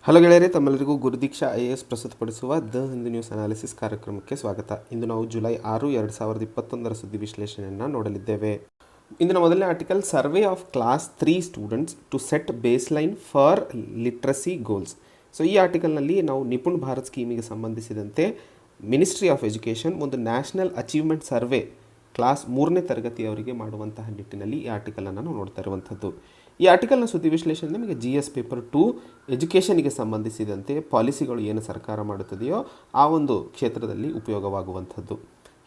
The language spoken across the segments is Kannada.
ಹಲೋ ಗೆಳೆಯರೆ, ತಮ್ಮೆಲ್ಲರಿಗೂ ಗುರುದೀಕ್ಷಾ IAS ಪ್ರಸ್ತುತಪಡಿಸುವ ದ ಹಿಂದೂ ನ್ಯೂಸ್ ಅನಾಲಿಸಿಸ್ ಕಾರ್ಯಕ್ರಮಕ್ಕೆ ಸ್ವಾಗತ. ಇಂದು ನಾವು ಜುಲೈ 6, 2021 ಸುದ್ದಿ ವಿಶ್ಲೇಷಣೆಯನ್ನು ನೋಡಲಿದ್ದೇವೆ. ಇಂದಿನ ಮೊದಲನೇ article, survey of class 3 students to set base line for literacy goals. So ಈ ಆರ್ಟಿಕಲ್ನಲ್ಲಿ ನಾವು ನಿಪುಣ್ ಭಾರತ್ ಸ್ಕೀಮಿಗೆ ಸಂಬಂಧಿಸಿದಂತೆ ಮಿನಿಸ್ಟ್ರಿ ಆಫ್ ಎಜುಕೇಷನ್ ಒಂದು ನ್ಯಾಷನಲ್ ಅಚೀವ್ಮೆಂಟ್ ಸರ್ವೆ ಕ್ಲಾಸ್ 3ನೇ ತರಗತಿಯವರಿಗೆ ಮಾಡುವಂತಹ ನಿಟ್ಟಿನಲ್ಲಿ ಈ ಆರ್ಟಿಕಲನ್ನು ನಾವು ನೋಡ್ತಾ ಇರುವಂಥದ್ದು. ಈ ಆರ್ಟಿಕಲ್ನ ಸುದ್ದಿ ವಿಶ್ಲೇಷಣೆ ನಿಮಗೆ GS ಪೇಪರ್ 2 ಎಜುಕೇಷನಿಗೆ ಸಂಬಂಧಿಸಿದಂತೆ ಪಾಲಿಸಿಗಳು ಏನು ಸರ್ಕಾರ ಮಾಡುತ್ತದೆಯೋ ಆ ಒಂದು ಕ್ಷೇತ್ರದಲ್ಲಿ ಉಪಯೋಗವಾಗುವಂಥದ್ದು.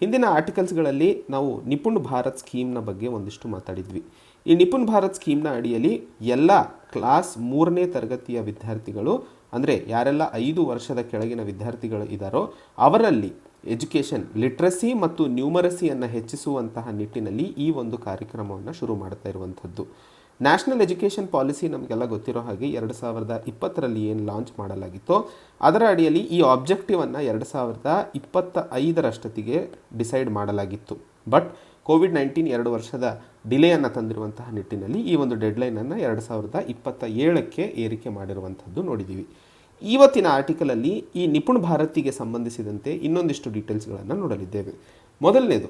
ಹಿಂದಿನ ಆರ್ಟಿಕಲ್ಸ್ಗಳಲ್ಲಿ ನಾವು ನಿಪುಣ್ ಭಾರತ್ ಸ್ಕೀಮ್ನ ಬಗ್ಗೆ ಒಂದಿಷ್ಟು ಮಾತಾಡಿದ್ವಿ. ಈ ನಿಪುಣ್ ಭಾರತ್ ಸ್ಕೀಮ್ನ ಅಡಿಯಲ್ಲಿ ಎಲ್ಲ ಕ್ಲಾಸ್ 3ನೇ ತರಗತಿಯ ವಿದ್ಯಾರ್ಥಿಗಳು, ಅಂದರೆ ಯಾರೆಲ್ಲ 5 ವರ್ಷದ ಕೆಳಗಿನ ವಿದ್ಯಾರ್ಥಿಗಳು ಇದ್ದಾರೋ ಅವರಲ್ಲಿ ಎಜುಕೇಷನ್ ಲಿಟ್ರಸಿ ಮತ್ತು ನ್ಯೂಮರಸಿಯನ್ನು ಹೆಚ್ಚಿಸುವಂತಹ ನಿಟ್ಟಿನಲ್ಲಿ ಈ ಒಂದು ಕಾರ್ಯಕ್ರಮವನ್ನು ಶುರು ಮಾಡ್ತಾ ಇರುವಂಥದ್ದು. ನ್ಯಾಷನಲ್ ಎಜುಕೇಷನ್ ಪಾಲಿಸಿ ನಮಗೆಲ್ಲ ಗೊತ್ತಿರೋ ಹಾಗೆ 2020ರಲ್ಲಿ ಏನು ಲಾಂಚ್ ಮಾಡಲಾಗಿತ್ತೋ ಅದರ ಅಡಿಯಲ್ಲಿ ಈ ಆಬ್ಜೆಕ್ಟಿವನ್ನು 2025ರಷ್ಟೊತ್ತಿಗೆ ಡಿಸೈಡ್ ಮಾಡಲಾಗಿತ್ತು. ಬಟ್ ಕೋವಿಡ್-19 2 ವರ್ಷದ ಡಿಲೇಯನ್ನು ತಂದಿರುವಂತಹ ನಿಟ್ಟಿನಲ್ಲಿ ಈ ಒಂದು ಡೆಡ್ಲೈನನ್ನು 2027ಕ್ಕೆ ಏರಿಕೆ ಮಾಡಿರುವಂಥದ್ದು ನೋಡಿದ್ದೀವಿ. ಇವತ್ತಿನ ಆರ್ಟಿಕಲಲ್ಲಿ ಈ ನಿಪುಣ್ ಭಾರತಿಗೆ ಸಂಬಂಧಿಸಿದಂತೆ ಇನ್ನೊಂದಿಷ್ಟು ಡೀಟೇಲ್ಸ್ಗಳನ್ನು ನೋಡಲಿದ್ದೇವೆ. ಮೊದಲನೇದು,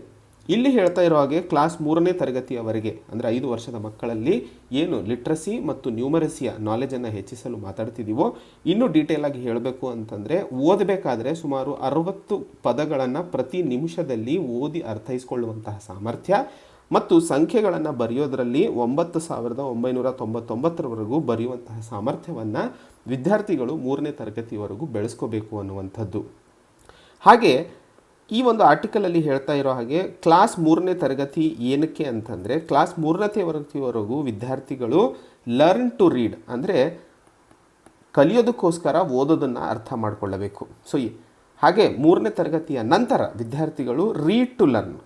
ಇಲ್ಲಿ ಹೇಳ್ತಾ ಇರೋ ಹಾಗೆ ಕ್ಲಾಸ್ 3ನೇ ತರಗತಿಯವರೆಗೆ ಅಂದರೆ 5 ವರ್ಷದ ಮಕ್ಕಳಲ್ಲಿ ಏನು ಲಿಟ್ರಸಿ ಮತ್ತು ನ್ಯೂಮರಸಿಯ ನಾಲೆಜನ್ನು ಹೆಚ್ಚಿಸಲು ಮಾತಾಡ್ತಿದ್ದೀವೋ, ಇನ್ನೂ ಡೀಟೇಲ್ ಆಗಿ ಹೇಳಬೇಕು ಅಂತಂದರೆ ಓದಬೇಕಾದ್ರೆ ಸುಮಾರು 60 ಪದಗಳನ್ನು ಪ್ರತಿ ನಿಮಿಷದಲ್ಲಿ ಓದಿ ಅರ್ಥೈಸ್ಕೊಳ್ಳುವಂತಹ ಸಾಮರ್ಥ್ಯ ಮತ್ತು ಸಂಖ್ಯೆಗಳನ್ನು ಬರೆಯೋದರಲ್ಲಿ 9999ರವರೆಗೂ ಬರೆಯುವಂತಹ ಸಾಮರ್ಥ್ಯವನ್ನು ವಿದ್ಯಾರ್ಥಿಗಳು 3ನೇ ತರಗತಿಯವರೆಗೂ ಬೆಳೆಸ್ಕೋಬೇಕು ಅನ್ನುವಂಥದ್ದು. ಹಾಗೆ ಈ ಒಂದು ಆರ್ಟಿಕಲಲ್ಲಿ ಹೇಳ್ತಾ ಇರೋ ಹಾಗೆ ಕ್ಲಾಸ್ 3ನೇ ತರಗತಿ ಏನಕ್ಕೆ ಅಂತಂದರೆ, ಕ್ಲಾಸ್ 3ನೇ ತರಗತಿವರೆಗೂ ವಿದ್ಯಾರ್ಥಿಗಳು ಲರ್ನ್ ಟು ರೀಡ್ ಅಂದರೆ ಕಲಿಯೋದಕ್ಕೋಸ್ಕರ ಓದೋದನ್ನು ಅರ್ಥ ಮಾಡಿಕೊಳ್ಳಬೇಕು. ಸೊ ಹಾಗೆ 3ನೇ ತರಗತಿಯ ನಂತರ ವಿದ್ಯಾರ್ಥಿಗಳು ರೀಡ್ ಟು ಲರ್ನ್,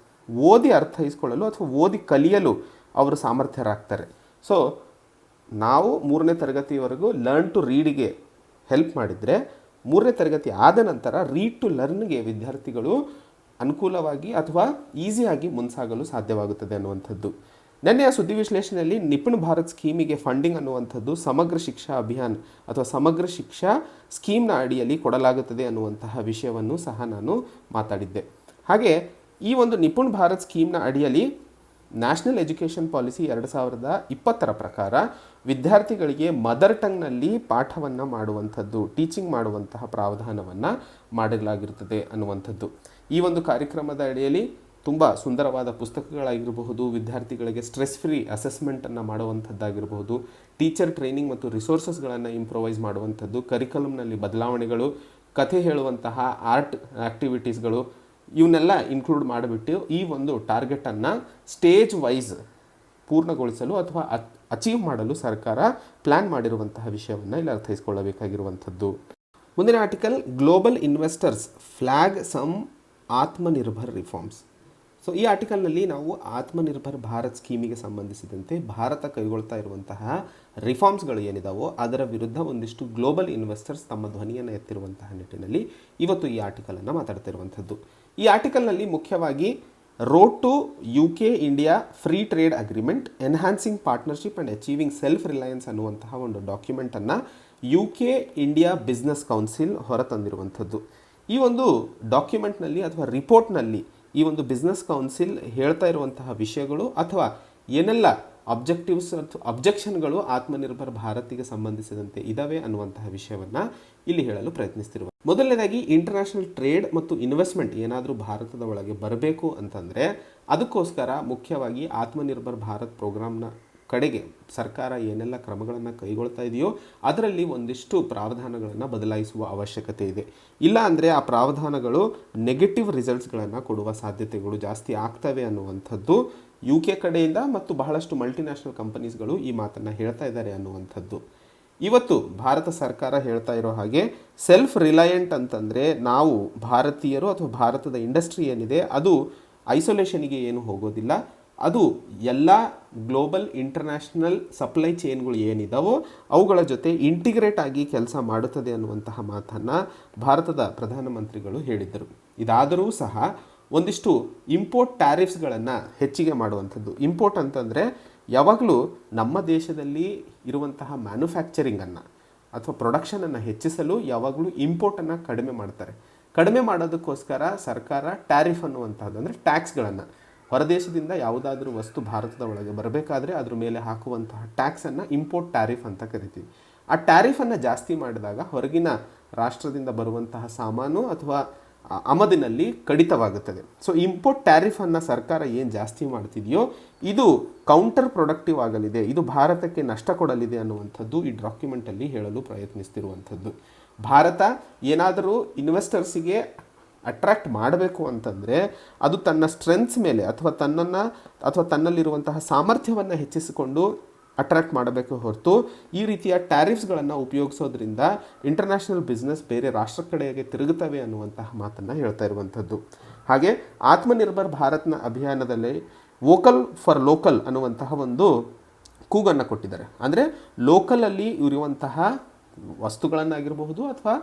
ಓದಿ ಅರ್ಥೈಸ್ಕೊಳ್ಳಲು ಅಥವಾ ಓದಿ ಕಲಿಯಲು ಅವರು ಸಾಮರ್ಥ್ಯರಾಗ್ತಾರೆ. ಸೊ ನಾವು 3ನೇ ತರಗತಿಯವರೆಗೂ ಲರ್ನ್ ಟು ರೀಡಿಗೆ ಹೆಲ್ಪ್ ಮಾಡಿದರೆ 3ನೇ ತರಗತಿ ಆದ ನಂತರ ರೀಡ್ ಟು ಲರ್ನ್ಗೆ ವಿದ್ಯಾರ್ಥಿಗಳು ಅನುಕೂಲವಾಗಿ ಅಥವಾ ಈಸಿಯಾಗಿ ಮುನ್ಸಾಗಲು ಸಾಧ್ಯವಾಗುತ್ತದೆ ಅನ್ನುವಂಥದ್ದು. ನೆನ್ನೆಯ ಸುದ್ದಿ ವಿಶ್ಲೇಷಣೆಯಲ್ಲಿ ನಿಪುಣ್ ಭಾರತ್ ಸ್ಕೀಮಿಗೆ ಫಂಡಿಂಗ್ ಅನ್ನುವಂಥದ್ದು ಸಮಗ್ರ ಶಿಕ್ಷಾ ಅಭಿಯಾನ್ ಅಥವಾ ಸಮಗ್ರ ಶಿಕ್ಷಾ ಸ್ಕೀಮ್ನ ಅಡಿಯಲ್ಲಿ ಕೊಡಲಾಗುತ್ತದೆ ಅನ್ನುವಂತಹ ವಿಷಯವನ್ನು ಸಹ ನಾನು ಮಾತಾಡಿದ್ದೆ. ಹಾಗೆ ಈ ಒಂದು ನಿಪುಣ್ ಭಾರತ್ ಸ್ಕೀಮ್ನ ಅಡಿಯಲ್ಲಿ ನ್ಯಾಷನಲ್ ಎಜುಕೇಷನ್ ಪಾಲಿಸಿ 2020ರ ಪ್ರಕಾರ ವಿದ್ಯಾರ್ಥಿಗಳಿಗೆ ಮದರ್ ಟಂಗ್ನಲ್ಲಿ ಪಾಠವನ್ನು ಮಾಡುವಂಥದ್ದು, ಟೀಚಿಂಗ್ ಮಾಡುವಂತಹ ಪ್ರಾವಧಾನವನ್ನು ಮಾಡಲಾಗಿರುತ್ತದೆ ಅನ್ನುವಂಥದ್ದು. ಈ ಒಂದು ಕಾರ್ಯಕ್ರಮದ ಅಡಿಯಲ್ಲಿ ತುಂಬ ಸುಂದರವಾದ ಪುಸ್ತಕಗಳಾಗಿರಬಹುದು, ವಿದ್ಯಾರ್ಥಿಗಳಿಗೆ ಸ್ಟ್ರೆಸ್ ಫ್ರೀ ಅಸೆಸ್ಮೆಂಟನ್ನು ಮಾಡುವಂಥದ್ದಾಗಿರಬಹುದು, ಟೀಚರ್ ಟ್ರೈನಿಂಗ್ ಮತ್ತು ರಿಸೋರ್ಸಸ್ಗಳನ್ನು ಇಂಪ್ರೊವೈಸ್ ಮಾಡುವಂಥದ್ದು, ಕರಿಕಲಮ್ನಲ್ಲಿ ಬದಲಾವಣೆಗಳು, ಕಥೆ ಹೇಳುವಂತಹ ಆರ್ಟ್ ಆ್ಯಕ್ಟಿವಿಟೀಸ್ಗಳು, ಇವನ್ನೆಲ್ಲ ಇನ್ಕ್ಲೂಡ್ ಮಾಡಿಬಿಟ್ಟು ಈ ಒಂದು ಟಾರ್ಗೆಟನ್ನು ಸ್ಟೇಜ್ ವೈಸ್ ಪೂರ್ಣಗೊಳಿಸಲು ಅಥವಾ ಅಚೀವ್ ಮಾಡಲು ಸರ್ಕಾರ ಪ್ಲ್ಯಾನ್ ಮಾಡಿರುವಂತಹ ವಿಷಯವನ್ನು ಇಲ್ಲಿ ಅರ್ಥೈಸ್ಕೊಳ್ಳಬೇಕಾಗಿರುವಂಥದ್ದು. ಮುಂದಿನ article, global investors flag some Atmanirbhar reforms. So ಈ ಆರ್ಟಿಕಲ್ನಲ್ಲಿ ನಾವು ಆತ್ಮನಿರ್ಭರ್ ಭಾರತ್ ಸ್ಕೀಮಿಗೆ ಸಂಬಂಧಿಸಿದಂತೆ ಭಾರತ ಕೈಗೊಳ್ತಾ ಇರುವಂತಹ ರಿಫಾರ್ಮ್ಸ್ಗಳು ಏನಿದಾವೋ ಅದರ ವಿರುದ್ಧ ಒಂದಿಷ್ಟು ಗ್ಲೋಬಲ್ ಇನ್ವೆಸ್ಟರ್ಸ್ ತಮ್ಮ ಧ್ವನಿಯನ್ನು ಎತ್ತಿರುವಂತಹ ನಿಟ್ಟಿನಲ್ಲಿ ಇವತ್ತು ಈ ಆರ್ಟಿಕಲನ್ನು ಮಾತಾಡ್ತಿರುವಂಥದ್ದು. ಈ ಆರ್ಟಿಕಲ್ನಲ್ಲಿ ಮುಖ್ಯವಾಗಿ road to UK India free trade agreement, enhancing partnership and achieving self reliance ಅನ್ನುವಂತಹ ಒಂದು ಡಾಕ್ಯುಮೆಂಟನ್ನು UK ಇಂಡಿಯಾ ಬಿಸ್ನೆಸ್ ಕೌನ್ಸಿಲ್ ಹೊರತಂದಿರುವಂಥದ್ದು. ಈ ಒಂದು ಡಾಕ್ಯುಮೆಂಟ್ನಲ್ಲಿ ಅಥವಾ ರಿಪೋರ್ಟ್ನಲ್ಲಿ ಈ ಒಂದು ಬಿಸ್ನೆಸ್ ಕೌನ್ಸಿಲ್ ಹೇಳ್ತಾ ಇರುವಂತಹ ವಿಷಯಗಳು ಅಥವಾ ಏನೆಲ್ಲ ಅಬ್ಜೆಕ್ಷನ್ಗಳು ಆತ್ಮನಿರ್ಭರ್ ಭಾರತಿಗೆ ಸಂಬಂಧಿಸಿದಂತೆ ಇದ್ದಾವೆ ಅನ್ನುವಂತಹ ವಿಷಯವನ್ನು ಇಲ್ಲಿ ಹೇಳಲು ಪ್ರಯತ್ನಿಸ್ತಿರುವ. ಮೊದಲನೇದಾಗಿ, ಇಂಟರ್ನ್ಯಾಷನಲ್ ಟ್ರೇಡ್ ಮತ್ತು ಇನ್ವೆಸ್ಟ್ಮೆಂಟ್ ಏನಾದರೂ ಭಾರತದ ಒಳಗೆ ಬರಬೇಕು ಅಂತಂದರೆ ಅದಕ್ಕೋಸ್ಕರ ಮುಖ್ಯವಾಗಿ ಆತ್ಮನಿರ್ಭರ್ ಭಾರತ್ ಪ್ರೋಗ್ರಾಮ್ನ ಕಡೆಗೆ ಸರ್ಕಾರ ಏನೆಲ್ಲ ಕ್ರಮಗಳನ್ನು ಕೈಗೊಳ್ತಾ ಇದೆಯೋ ಅದರಲ್ಲಿ ಒಂದಿಷ್ಟು ಪ್ರಾವಧಾನಗಳನ್ನು ಬದಲಾಯಿಸುವ ಅವಶ್ಯಕತೆ ಇದೆ. ಇಲ್ಲ ಅಂದರೆ ಆ ಪ್ರಾವಧಾನಗಳು ನೆಗೆಟಿವ್ ರಿಸಲ್ಟ್ಸ್ಗಳನ್ನು ಕೊಡುವ ಸಾಧ್ಯತೆಗಳು ಜಾಸ್ತಿ ಆಗ್ತವೆ ಅನ್ನುವಂಥದ್ದು UK ಕಡೆಯಿಂದ ಮತ್ತು ಬಹಳಷ್ಟು ಮಲ್ಟಿನ್ಯಾಷನಲ್ ಕಂಪನೀಸ್ಗಳು ಈ ಮಾತನ್ನು ಹೇಳ್ತಾ ಇದ್ದಾರೆ ಅನ್ನುವಂಥದ್ದು. ಇವತ್ತು ಭಾರತ ಸರ್ಕಾರ ಹೇಳ್ತಾ ಇರೋ ಹಾಗೆ ಸೆಲ್ಫ್ ರಿಲಯಂಟ್ ಅಂತಂದರೆ ನಾವು ಭಾರತೀಯರು ಅಥವಾ ಭಾರತದ ಇಂಡಸ್ಟ್ರಿ ಏನಿದೆ ಅದು ಐಸೋಲೇಷನಿಗೆ ಏನು ಹೋಗೋದಿಲ್ಲ, ಅದು ಎಲ್ಲ ಗ್ಲೋಬಲ್ ಇಂಟರ್ನ್ಯಾಷನಲ್ ಸಪ್ಲೈ ಚೈನ್ಗಳು ಏನಿದಾವೋ ಅವುಗಳ ಜೊತೆ ಇಂಟಿಗ್ರೇಟ್ ಆಗಿ ಕೆಲಸ ಮಾಡುತ್ತದೆ ಅನ್ನುವಂತಹ ಮಾತನ್ನು ಭಾರತದ ಪ್ರಧಾನಮಂತ್ರಿಗಳು ಹೇಳಿದ್ದರು. ಇದಾದರೂ ಸಹ ಒಂದಿಷ್ಟು ಇಂಪೋರ್ಟ್ ಟ್ಯಾರಿಫ್ಸ್ಗಳನ್ನು ಹೆಚ್ಚಿಗೆ ಮಾಡುವಂಥದ್ದು. ಇಂಪೋರ್ಟ್ ಅಂತಂದರೆ ಯಾವಾಗಲೂ ನಮ್ಮ ದೇಶದಲ್ಲಿ ಇರುವಂತಹ ಮ್ಯಾನುಫ್ಯಾಕ್ಚರಿಂಗನ್ನು ಅಥವಾ ಪ್ರೊಡಕ್ಷನನ್ನು ಹೆಚ್ಚಿಸಲು ಯಾವಾಗಲೂ ಇಂಪೋರ್ಟನ್ನು ಕಡಿಮೆ ಮಾಡ್ತಾರೆ. ಕಡಿಮೆ ಮಾಡೋದಕ್ಕೋಸ್ಕರ ಸರ್ಕಾರ ಟ್ಯಾರಿಫ್ ಅನ್ನುವಂಥದ್ದು ಅಂದರೆ ಟ್ಯಾಕ್ಸ್ಗಳನ್ನು, ಹೊರದೇಶದಿಂದ ಯಾವುದಾದ್ರೂ ವಸ್ತು ಭಾರತದ ಒಳಗೆ ಬರಬೇಕಾದ್ರೆ ಅದ್ರ ಮೇಲೆ ಹಾಕುವಂತಹ ಟ್ಯಾಕ್ಸನ್ನು ಇಂಪೋರ್ಟ್ ಟ್ಯಾರಿಫ್ ಅಂತ ಕರಿತೀವಿ. ಆ ಟ್ಯಾರಿಫನ್ನು ಜಾಸ್ತಿ ಮಾಡಿದಾಗ ಹೊರಗಿನ ರಾಷ್ಟ್ರದಿಂದ ಬರುವಂತಹ ಸಾಮಾನು ಅಥವಾ ಆಮದಿನಲ್ಲಿ ಕಡಿತವಾಗುತ್ತದೆ. ಸೊ ಇಂಪೋರ್ಟ್ ಟ್ಯಾರಿಫನ್ನು ಸರ್ಕಾರ ಏನು ಜಾಸ್ತಿ ಮಾಡ್ತಿದೆಯೋ ಇದು ಕೌಂಟರ್ ಪ್ರೊಡಕ್ಟಿವ್ ಆಗಲಿದೆ, ಇದು ಭಾರತಕ್ಕೆ ನಷ್ಟ ಕೊಡಲಿದೆ ಅನ್ನುವಂಥದ್ದು ಈ ಡಾಕ್ಯುಮೆಂಟಲ್ಲಿ ಹೇಳಲು ಪ್ರಯತ್ನಿಸ್ತಿರುವಂಥದ್ದು. ಭಾರತ ಏನಾದರೂ ಇನ್ವೆಸ್ಟರ್ಸಿಗೆ ಅಟ್ರಾಕ್ಟ್ ಮಾಡಬೇಕು ಅಂತಂದರೆ ಅದು ತನ್ನ ಸ್ಟ್ರೆಂತ್ಸ್ ಮೇಲೆ ಅಥವಾ ತನ್ನಲ್ಲಿರುವಂತಹ ಸಾಮರ್ಥ್ಯವನ್ನು ಹೆಚ್ಚಿಸಿಕೊಂಡು ಅಟ್ರಾಕ್ಟ್ ಮಾಡಬೇಕು ಹೊರತು ಈ ರೀತಿಯ ಟ್ಯಾರಿಫ್ಸ್ಗಳನ್ನು ಉಪಯೋಗಿಸೋದ್ರಿಂದ ಇಂಟರ್ನ್ಯಾಷನಲ್ ಬಿಸ್ನೆಸ್ ಬೇರೆ ರಾಷ್ಟ್ರ ಕಡೆಗೆ ತಿರುಗುತ್ತವೆ ಅನ್ನುವಂತಹ ಮಾತನ್ನು ಹೇಳ್ತಾ ಇರುವಂಥದ್ದು. ಹಾಗೆ ಆತ್ಮನಿರ್ಭರ್ ಭಾರತ್ನ ಅಭಿಯಾನದಲ್ಲಿ ವೋಕಲ್ ಫಾರ್ ಲೋಕಲ್ ಅನ್ನುವಂತಹ ಒಂದು ಕೂಗನ್ನು ಕೊಟ್ಟಿದ್ದಾರೆ. ಅಂದರೆ ಲೋಕಲಲ್ಲಿ ಇರುವಂತಹ ವಸ್ತುಗಳನ್ನಾಗಿರಬಹುದು ಅಥವಾ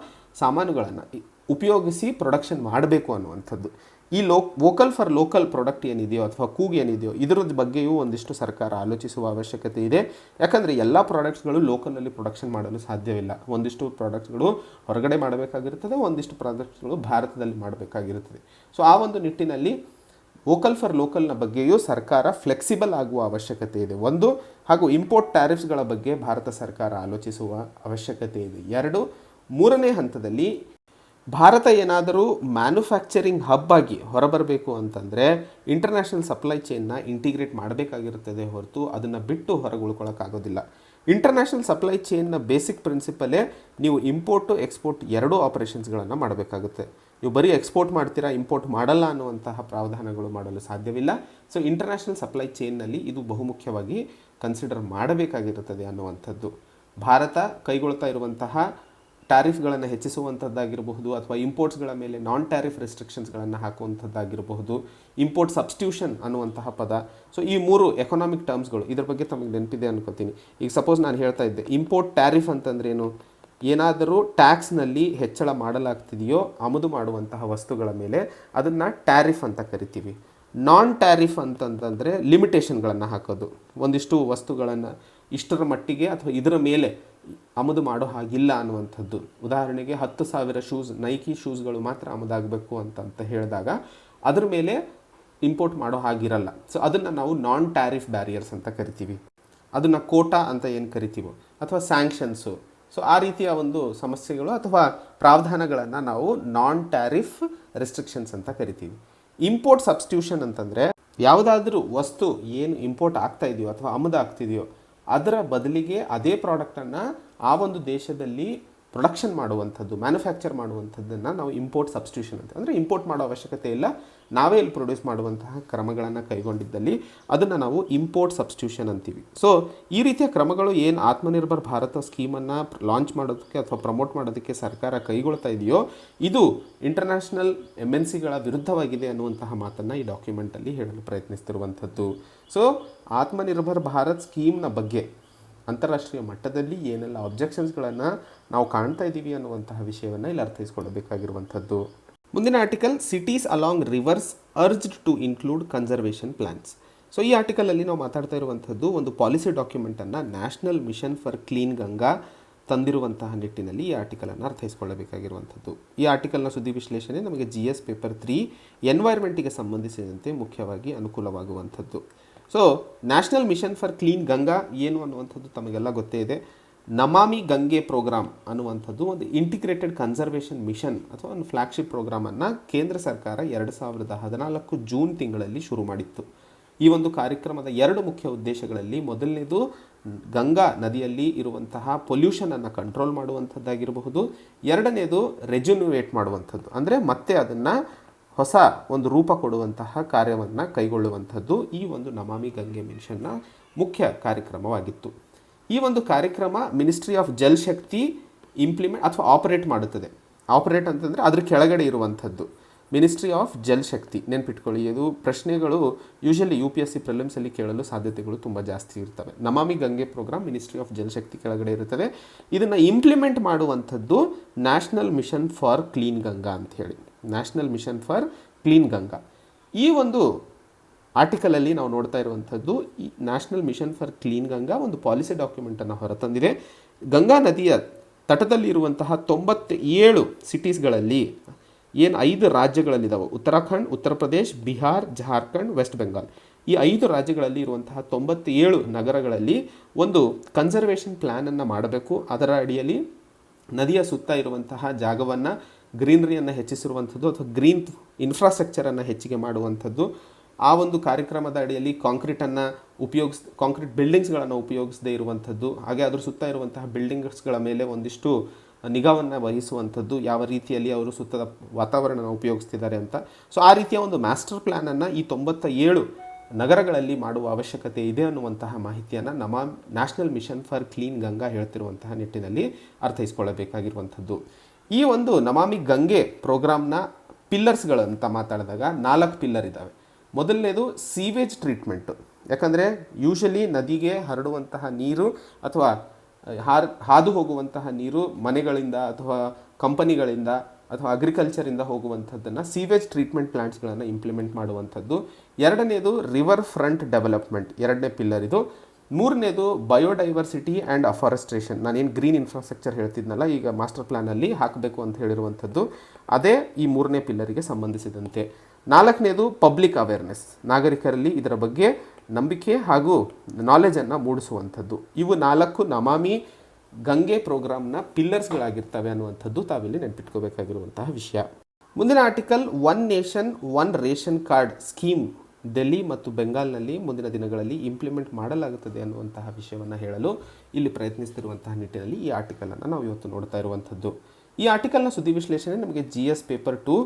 ಸಾಮಾನುಗಳನ್ನು ಉಪಯೋಗಿಸಿ ಪ್ರೊಡಕ್ಷನ್ ಮಾಡಬೇಕು ಅನ್ನುವಂಥದ್ದು. ಈ ವೋಕಲ್ ಫಾರ್ ಲೋಕಲ್ ಪ್ರಾಡಕ್ಟ್ ಏನಿದೆಯೋ ಅಥವಾ ಕೂಗು ಏನಿದೆಯೋ ಇದರ ಬಗ್ಗೆಯೂ ಒಂದಿಷ್ಟು ಸರ್ಕಾರ ಆಲೋಚಿಸುವ ಅವಶ್ಯಕತೆ ಇದೆ. ಯಾಕಂದರೆ ಎಲ್ಲ ಪ್ರಾಡಕ್ಟ್ಸ್ಗಳು ಲೋಕಲಲ್ಲಿ ಪ್ರೊಡಕ್ಷನ್ ಮಾಡಲು ಸಾಧ್ಯವಿಲ್ಲ. ಒಂದಿಷ್ಟು ಪ್ರಾಡಕ್ಟ್ಸ್ಗಳು ಹೊರಗಡೆ ಮಾಡಬೇಕಾಗಿರುತ್ತದೆ, ಒಂದಿಷ್ಟು ಪ್ರಾಡಕ್ಟ್ಸ್ಗಳು ಭಾರತದಲ್ಲಿ ಮಾಡಬೇಕಾಗಿರುತ್ತದೆ. ಸೊ ಆ ಒಂದು ನಿಟ್ಟಿನಲ್ಲಿ ವೋಕಲ್ ಫಾರ್ ಲೋಕಲ್ನ ಬಗ್ಗೆಯೂ ಸರ್ಕಾರ ಫ್ಲೆಕ್ಸಿಬಲ್ ಆಗುವ ಅವಶ್ಯಕತೆ ಇದೆ ಒಂದು. ಹಾಗೂ ಇಂಪೋರ್ಟ್ ಟ್ಯಾರಿಫ್ಸ್ಗಳ ಬಗ್ಗೆ ಭಾರತ ಸರ್ಕಾರ ಆಲೋಚಿಸುವ ಅವಶ್ಯಕತೆ ಇದೆ ಎರಡು. ಮೂರನೇ ಹಂತದಲ್ಲಿ ಭಾರತ ಏನಾದರೂ ಮ್ಯಾನುಫ್ಯಾಕ್ಚರಿಂಗ್ ಹಬ್ ಆಗಿ ಹೊರಬರಬೇಕು ಅಂತಂದರೆ ಇಂಟರ್ನ್ಯಾಷನಲ್ ಸಪ್ಲೈ ಚೈನ್ನ ಇಂಟಿಗ್ರೇಟ್ ಮಾಡಬೇಕಾಗಿರುತ್ತದೆ ಹೊರತು ಅದನ್ನು ಬಿಟ್ಟು ಹೊರಗೆ ಉಳ್ಕೊಳ್ಳೋಕ್ಕಾಗೋದಿಲ್ಲ. ಇಂಟರ್ನ್ಯಾಷನಲ್ ಸಪ್ಲೈ ಚೈನ್ನ ಬೇಸಿಕ್ ಪ್ರಿನ್ಸಿಪಲೇ ನೀವು ಇಂಪೋರ್ಟು ಎಕ್ಸ್ಪೋರ್ಟ್ ಎರಡೂ ಆಪರೇಷನ್ಸ್ಗಳನ್ನು ಮಾಡಬೇಕಾಗುತ್ತೆ. ನೀವು ಬರೀ ಎಕ್ಸ್ಪೋರ್ಟ್ ಮಾಡ್ತೀರಾ, ಇಂಪೋರ್ಟ್ ಮಾಡಲ್ಲ ಅನ್ನುವಂತಹ ಪ್ರಾವಧಾನಗಳು ಮಾಡಲು ಸಾಧ್ಯವಿಲ್ಲ. ಸೊ ಇಂಟರ್ನ್ಯಾಷನಲ್ ಸಪ್ಲೈ ಚೈನ್ನಲ್ಲಿ ಇದು ಬಹುಮುಖ್ಯವಾಗಿ ಕನ್ಸಿಡರ್ ಮಾಡಬೇಕಾಗಿರುತ್ತದೆ ಅನ್ನುವಂಥದ್ದು. ಭಾರತ ಕೈಗೊಳ್ತಾ ಇರುವಂತಹ ಟ್ಯಾರಿಫ್ಗಳನ್ನು ಹೆಚ್ಚಿಸುವಂಥದ್ದಾಗಿರಬಹುದು ಅಥವಾ ಇಂಪೋರ್ಟ್ಸ್ಗಳ ಮೇಲೆ ನಾನ್ ಟ್ಯಾರಿಫ್ ರೆಸ್ಟ್ರಿಕ್ಷನ್ಸ್ಗಳನ್ನು ಹಾಕುವಂಥದ್ದಾಗಿರಬಹುದು, ಇಂಪೋರ್ಟ್ ಸಬ್ಸ್ಟಿಟ್ಯೂಷನ್ ಅನ್ನುವಂತಹ ಪದ. ಸೊ ಈ ಮೂರು ಎಕನಾಮಿಕ್ ಟರ್ಮ್ಸ್ಗಳು ಇದ್ರ ಬಗ್ಗೆ ತಮಗೆ ನೆನಪಿದೆ ಅನ್ಕೋತೀನಿ. ಈಗ ಸಪೋಸ್ ನಾನು ಹೇಳ್ತಾ ಇದ್ದೆ ಇಂಪೋರ್ಟ್ ಟ್ಯಾರಿಫ್ ಅಂತಂದ್ರೇನು, ಏನಾದರೂ ಟ್ಯಾಕ್ಸ್ನಲ್ಲಿ ಹೆಚ್ಚಳ ಮಾಡಲಾಗ್ತಿದೆಯೋ ಆಮದು ಮಾಡುವಂತಹ ವಸ್ತುಗಳ ಮೇಲೆ ಅದನ್ನು ಟ್ಯಾರಿಫ್ ಅಂತ ಕರಿತೀವಿ. ನಾನ್ ಟ್ಯಾರಿಫ್ ಅಂತಂತಂದರೆ ಲಿಮಿಟೇಷನ್ಗಳನ್ನು ಹಾಕೋದು, ಒಂದಿಷ್ಟು ವಸ್ತುಗಳನ್ನು ಇಷ್ಟರ ಮಟ್ಟಿಗೆ ಅಥವಾ ಇದರ ಮೇಲೆ ಆಮದು ಮಾಡೋ ಹಾಗಿಲ್ಲ ಅನ್ನುವಂಥದ್ದು. ಉದಾಹರಣೆಗೆ 10,000 ಶೂಸ್, ನೈಕಿ ಶೂಸ್ಗಳು ಮಾತ್ರ ಆಮದಾಗಬೇಕು ಅಂತ ಹೇಳಿದಾಗ ಅದ್ರ ಮೇಲೆ ಇಂಪೋರ್ಟ್ ಮಾಡೋ ಹಾಗಿರಲ್ಲ. ಸೊ ಅದನ್ನು ನಾವು ನಾನ್ ಟ್ಯಾರಿಫ್ ಬ್ಯಾರಿಯರ್ಸ್ ಅಂತ ಕರಿತೀವಿ. ಅದನ್ನು ಕೋಟಾ ಅಂತ ಏನು ಕರಿತೀವೋ ಅಥವಾ ಸ್ಯಾಂಕ್ಷನ್ಸು, ಸೊ ಆ ರೀತಿಯ ಒಂದು ಸಮಸ್ಯೆಗಳು ಅಥವಾ ಪ್ರಾವಧಾನಗಳನ್ನು ನಾವು ನಾನ್ ಟ್ಯಾರಿಫ್ ರೆಸ್ಟ್ರಿಕ್ಷನ್ಸ್ ಅಂತ ಕರಿತೀವಿ. ಇಂಪೋರ್ಟ್ ಸಬ್ಸ್ಟಿಟ್ಯೂಷನ್ ಅಂತಂದರೆ ಯಾವುದಾದ್ರೂ ವಸ್ತು ಏನು ಇಂಪೋರ್ಟ್ ಆಗ್ತಾ ಇದೆಯೋ ಅಥವಾ ಆಮದು ಆಗ್ತಿದೆಯೋ ಅದರ ಬದಲಿಗೆ ಅದೇ ಪ್ರಾಡಕ್ಟನ್ನು ಆ ಒಂದು ದೇಶದಲ್ಲಿ ಪ್ರೊಡಕ್ಷನ್ ಮಾಡುವಂಥದ್ದು, ಮ್ಯಾನುಫ್ಯಾಕ್ಚರ್ ಮಾಡುವಂಥದ್ದನ್ನು ನಾವು ಇಂಪೋರ್ಟ್ ಸಬ್ಸ್ಟಿಟ್ಯೂಷನ್ ಅಂತ. ಅಂದರೆ ಇಂಪೋರ್ಟ್ ಮಾಡೋ ಅವಶ್ಯಕತೆ ಇಲ್ಲ, ನಾವೇ ಇಲ್ಲಿ ಪ್ರೊಡ್ಯೂಸ್ ಮಾಡುವಂತಹ ಕ್ರಮಗಳನ್ನು ಕೈಗೊಂಡಿದ್ದಲ್ಲಿ ಅದನ್ನು ನಾವು ಇಂಪೋರ್ಟ್ ಸಬ್ಸ್ಟಿಟ್ಯೂಷನ್ ಅಂತೀವಿ. ಸೊ ಈ ರೀತಿಯ ಕ್ರಮಗಳು ಏನು ಆತ್ಮನಿರ್ಭರ್ ಭಾರತ ಸ್ಕೀಮನ್ನು ಲಾಂಚ್ ಮಾಡೋದಕ್ಕೆ ಅಥವಾ ಪ್ರಮೋಟ್ ಮಾಡೋದಕ್ಕೆ ಸರ್ಕಾರ ಕೈಗೊಳ್ತಾ ಇದೆಯೋ ಇದು ಇಂಟರ್ನ್ಯಾಷನಲ್ MNCಗಳ ವಿರುದ್ಧವಾಗಿದೆ ಅನ್ನುವಂತಹ ಮಾತನ್ನು ಈ ಡಾಕ್ಯುಮೆಂಟಲ್ಲಿ ಹೇಳಲು ಪ್ರಯತ್ನಿಸ್ತಿರುವಂಥದ್ದು. ಸೊ ಆತ್ಮನಿರ್ಭರ್ ಭಾರತ್ ಸ್ಕೀಮ್ನ ಬಗ್ಗೆ ಅಂತಾರಾಷ್ಟ್ರೀಯ ಮಟ್ಟದಲ್ಲಿ ಏನೆಲ್ಲ ಅಬ್ಜೆಕ್ಷನ್ಸ್ಗಳನ್ನು ನಾವು ಕಾಣ್ತಾ ಇದ್ದೀವಿ ಅನ್ನುವಂತಹ ವಿಷಯವನ್ನು ಇಲ್ಲಿ ಅರ್ಥೈಸ್ಕೊಳ್ಬೇಕಾಗಿರುವಂಥದ್ದು. ಮುಂದಿನ article, cities along rivers urged to include conservation plans. So ಈ ಆರ್ಟಿಕಲಲ್ಲಿ ನಾವು ಮಾತಾಡ್ತಾ ಇರುವಂಥದ್ದು ಒಂದು ಪಾಲಿಸಿ ಡಾಕ್ಯುಮೆಂಟನ್ನು national mission for clean Ganga ತಂದಿರುವಂತಹ ನಿಟ್ಟಿನಲ್ಲಿ ಈ ಆರ್ಟಿಕಲನ್ನು ಅರ್ಥೈಸ್ಕೊಳ್ಳಬೇಕಾಗಿರುವಂಥದ್ದು. ಈ ಆರ್ಟಿಕಲ್ನ ಸುದ್ದಿ ವಿಶ್ಲೇಷಣೆ ನಮಗೆ GS ಪೇಪರ್ 3 ಎನ್ವೈರ್ಮೆಂಟಿಗೆ ಸಂಬಂಧಿಸಿದಂತೆ ಮುಖ್ಯವಾಗಿ ಅನುಕೂಲವಾಗುವಂಥದ್ದು. So national mission for clean Ganga ಏನು ಅನ್ನುವಂಥದ್ದು ತಮಗೆಲ್ಲ ಗೊತ್ತೇ ಇದೆ. ನಮಾಮಿ ಗಂಗೆ ಪ್ರೋಗ್ರಾಮ್ ಅನ್ನುವಂಥದ್ದು ಒಂದು ಇಂಟಿಗ್ರೇಟೆಡ್ ಕನ್ಸರ್ವೇಷನ್ ಮಿಷನ್ ಅಥವಾ ಒಂದು ಫ್ಲ್ಯಾಗ್ಶಿಪ್ ಪ್ರೋಗ್ರಾಮನ್ನು ಕೇಂದ್ರ ಸರ್ಕಾರ 2014 ಜೂನ್ ತಿಂಗಳಲ್ಲಿ ಶುರು ಮಾಡಿತ್ತು. ಈ ಒಂದು ಕಾರ್ಯಕ್ರಮದ ಎರಡು ಮುಖ್ಯ ಉದ್ದೇಶಗಳಲ್ಲಿ ಮೊದಲನೇದು ಗಂಗಾ ನದಿಯಲ್ಲಿ ಇರುವಂತಹ ಪೊಲ್ಯೂಷನನ್ನು ಕಂಟ್ರೋಲ್ ಮಾಡುವಂಥದ್ದಾಗಿರಬಹುದು, ಎರಡನೇದು ರೆಜ್ಯುನ್ಯುವೇಟ್ ಮಾಡುವಂಥದ್ದು, ಅಂದರೆ ಮತ್ತೆ ಅದನ್ನು ಹೊಸ ಒಂದು ರೂಪ ಕೊಡುವಂತಹ ಕಾರ್ಯವನ್ನು ಕೈಗೊಳ್ಳುವಂಥದ್ದು ಈ ಒಂದು ನಮಾಮಿ ಗಂಗೆ ಮಿಷನ್ನ ಮುಖ್ಯ ಕಾರ್ಯಕ್ರಮವಾಗಿತ್ತು. ಈ ಒಂದು ಕಾರ್ಯಕ್ರಮ ministry of Jal Shakti implement ಅಥವಾ ಆಪರೇಟ್ ಮಾಡುತ್ತದೆ. ಆಪರೇಟ್ ಅಂತಂದರೆ ಅದ್ರ ಕೆಳಗಡೆ ಇರುವಂಥದ್ದು ಮಿನಿಸ್ಟ್ರಿ ಆಫ್ ಜಲ್ ಶಕ್ತಿ. ನೆನ್ಪಿಟ್ಕೊಳ್ಳಿ, ಇದು ಪ್ರಶ್ನೆಗಳು ಯೂಶಲಿ UPSC ಪ್ರಿಲಿಮ್ಸಲ್ಲಿ ಕೇಳಲು ಸಾಧ್ಯತೆಗಳು ತುಂಬ ಜಾಸ್ತಿ ಇರ್ತವೆ. Namami Gange programme ministry of Jal Shakti ಕೆಳಗಡೆ ಇರುತ್ತದೆ. ಇದನ್ನು ಇಂಪ್ಲಿಮೆಂಟ್ ಮಾಡುವಂಥದ್ದು national mission for clean Ganga ಅಂಥೇಳಿ, national mission for clean Ganga. ಈ ಒಂದು ಆರ್ಟಿಕಲಲ್ಲಿ ನಾವು ನೋಡ್ತಾ ಇರುವಂಥದ್ದು ಈ national mission for clean Ganga ಒಂದು ಪಾಲಿಸಿ ಡಾಕ್ಯುಮೆಂಟನ್ನು ಹೊರತಂದಿದೆ. ಗಂಗಾ ನದಿಯ ತಟದಲ್ಲಿ ಇರುವಂತಹ 97 ಸಿಟೀಸ್ಗಳಲ್ಲಿ ಏನು 5 ರಾಜ್ಯಗಳಲ್ಲಿದ್ದಾವೆ, ಉತ್ತರಾಖಂಡ್, ಉತ್ತರ ಪ್ರದೇಶ್, ಬಿಹಾರ್, ಜಾರ್ಖಂಡ್, ವೆಸ್ಟ್ ಬೆಂಗಾಲ್, ಈ 5 ರಾಜ್ಯಗಳಲ್ಲಿ ಇರುವಂತಹ 97 ನಗರಗಳಲ್ಲಿ ಒಂದು ಕನ್ಸರ್ವೇಷನ್ ಪ್ಲ್ಯಾನನ್ನು ಮಾಡಬೇಕು. ಅದರ ಅಡಿಯಲ್ಲಿ ನದಿಯ ಸುತ್ತ ಇರುವಂತಹ ಜಾಗವನ್ನು ಗ್ರೀನರಿಯನ್ನು ಹೆಚ್ಚಿಸಿರುವಂಥದ್ದು ಅಥವಾ ಗ್ರೀನ್ ಇನ್ಫ್ರಾಸ್ಟ್ರಕ್ಚರನ್ನು ಹೆಚ್ಚಿಗೆ ಮಾಡುವಂಥದ್ದು, ಆ ಒಂದು ಕಾರ್ಯಕ್ರಮದ ಅಡಿಯಲ್ಲಿ ಕಾಂಕ್ರೀಟ್ ಬಿಲ್ಡಿಂಗ್ಸ್ಗಳನ್ನು ಉಪಯೋಗಿಸದೇ ಇರುವಂಥದ್ದು, ಹಾಗೆ ಅದ್ರ ಸುತ್ತ ಇರುವಂತಹ ಬಿಲ್ಡಿಂಗ್ಸ್ಗಳ ಮೇಲೆ ಒಂದಿಷ್ಟು ನಿಗಾವನ್ನು ವಹಿಸುವಂಥದ್ದು, ಯಾವ ರೀತಿಯಲ್ಲಿ ಅವರು ಸುತ್ತದ ವಾತಾವರಣನ ಉಪಯೋಗಿಸ್ತಿದ್ದಾರೆ ಅಂತ. ಸೊ ಆ ರೀತಿಯ ಒಂದು ಮಾಸ್ಟರ್ ಪ್ಲ್ಯಾನನ್ನು ಈ 97 ನಗರಗಳಲ್ಲಿ ಮಾಡುವ ಅವಶ್ಯಕತೆ ಇದೆ ಅನ್ನುವಂತಹ ಮಾಹಿತಿಯನ್ನು ನಮ್ಮ national mission for clean Ganga ಹೇಳ್ತಿರುವಂತಹ ನಿಟ್ಟಿನಲ್ಲಿ ಅರ್ಥೈಸ್ಕೊಳ್ಳಬೇಕಾಗಿರುವಂಥದ್ದು. ಈ ಒಂದು ನಮಾಮಿ ಗಂಗೆ ಪ್ರೋಗ್ರಾಮ್ನ ಪಿಲ್ಲರ್ಸ್ಗಳಂತ ಮಾತಾಡಿದಾಗ 4 ಪಿಲ್ಲರ್ ಇದ್ದಾವೆ. ಮೊದಲನೇದು ಸೀವೇಜ್ ಟ್ರೀಟ್ಮೆಂಟು. ಯಾಕಂದರೆ ಯೂಶಲಿ ನದಿಗೆ ಹರಡುವಂತಹ ನೀರು ಅಥವಾ ಹಾದು ಹೋಗುವಂತಹ ನೀರು ಮನೆಗಳಿಂದ ಅಥವಾ ಕಂಪನಿಗಳಿಂದ ಅಥವಾ ಅಗ್ರಿಕಲ್ಚರಿಂದ ಹೋಗುವಂಥದ್ದನ್ನು ಸೀವೇಜ್ ಟ್ರೀಟ್ಮೆಂಟ್ ಪ್ಲಾಂಟ್ಸ್ಗಳನ್ನು ಇಂಪ್ಲಿಮೆಂಟ್ ಮಾಡುವಂಥದ್ದು. ಎರಡನೇದು ರಿವರ್ ಫ್ರಂಟ್ ಡೆವಲಪ್ಮೆಂಟ್, ಎರಡನೇ ಪಿಲ್ಲರ್ ಇದು. ಮೂರನೇದು ಬಯೋಡೈವರ್ಸಿಟಿ ಆ್ಯಂಡ್ ಅಫಾರೆಸ್ಟ್ರೇಷನ್, ನಾನೇನು ಗ್ರೀನ್ ಇನ್ಫ್ರಾಸ್ಟ್ರಕ್ಚರ್ ಹೇಳ್ತಿದ್ನಲ್ಲ ಈಗ ಮಾಸ್ಟರ್ ಪ್ಲ್ಯಾನಲ್ಲಿ ಹಾಕಬೇಕು ಅಂತ ಹೇಳಿರುವಂಥದ್ದು, ಅದೇ ಈ 3ನೇ ಪಿಲ್ಲರಿಗೆ ಸಂಬಂಧಿಸಿದಂತೆ. 4ನೇದು ಪಬ್ಲಿಕ್ ಅವೇರ್ನೆಸ್, ನಾಗರಿಕರಲ್ಲಿ ಇದರ ಬಗ್ಗೆ ನಂಬಿಕೆ ಹಾಗೂ ನಾಲೆಜನ್ನು ಮೂಡಿಸುವಂಥದ್ದು. ಇವು 4 ನಮಾಮಿ ಗಂಗೆ ಪ್ರೋಗ್ರಾಮ್ನ ಪಿಲ್ಲರ್ಸ್ಗಳಾಗಿರ್ತವೆ ಅನ್ನುವಂಥದ್ದು ತಾವಿಲ್ಲಿ ನೆನಪಿಟ್ಕೋಬೇಕಾಗಿರುವಂತಹ ವಿಷಯ. ಮುಂದಿನ article, one nation one ration card scheme Delhi ಮತ್ತು ಬೆಂಗಾಲ್ನಲ್ಲಿ ಮುಂದಿನ ದಿನಗಳಲ್ಲಿ ಇಂಪ್ಲಿಮೆಂಟ್ ಮಾಡಲಾಗುತ್ತದೆ ಅನ್ನುವಂತಹ ವಿಷಯವನ್ನು ಹೇಳಲು ಇಲ್ಲಿ ಪ್ರಯತ್ನಿಸ್ತಿರುವಂತಹ ನಿಟ್ಟಿನಲ್ಲಿ ಈ ಆರ್ಟಿಕಲನ್ನು ನಾವು ಇವತ್ತು ನೋಡ್ತಾ ಇರುವಂಥದ್ದು. ಈ ಆರ್ಟಿಕಲ್ನ ಸುದ್ದಿ ವಿಶ್ಲೇಷಣೆ ನಮಗೆ GS ಪೇಪರ್ 2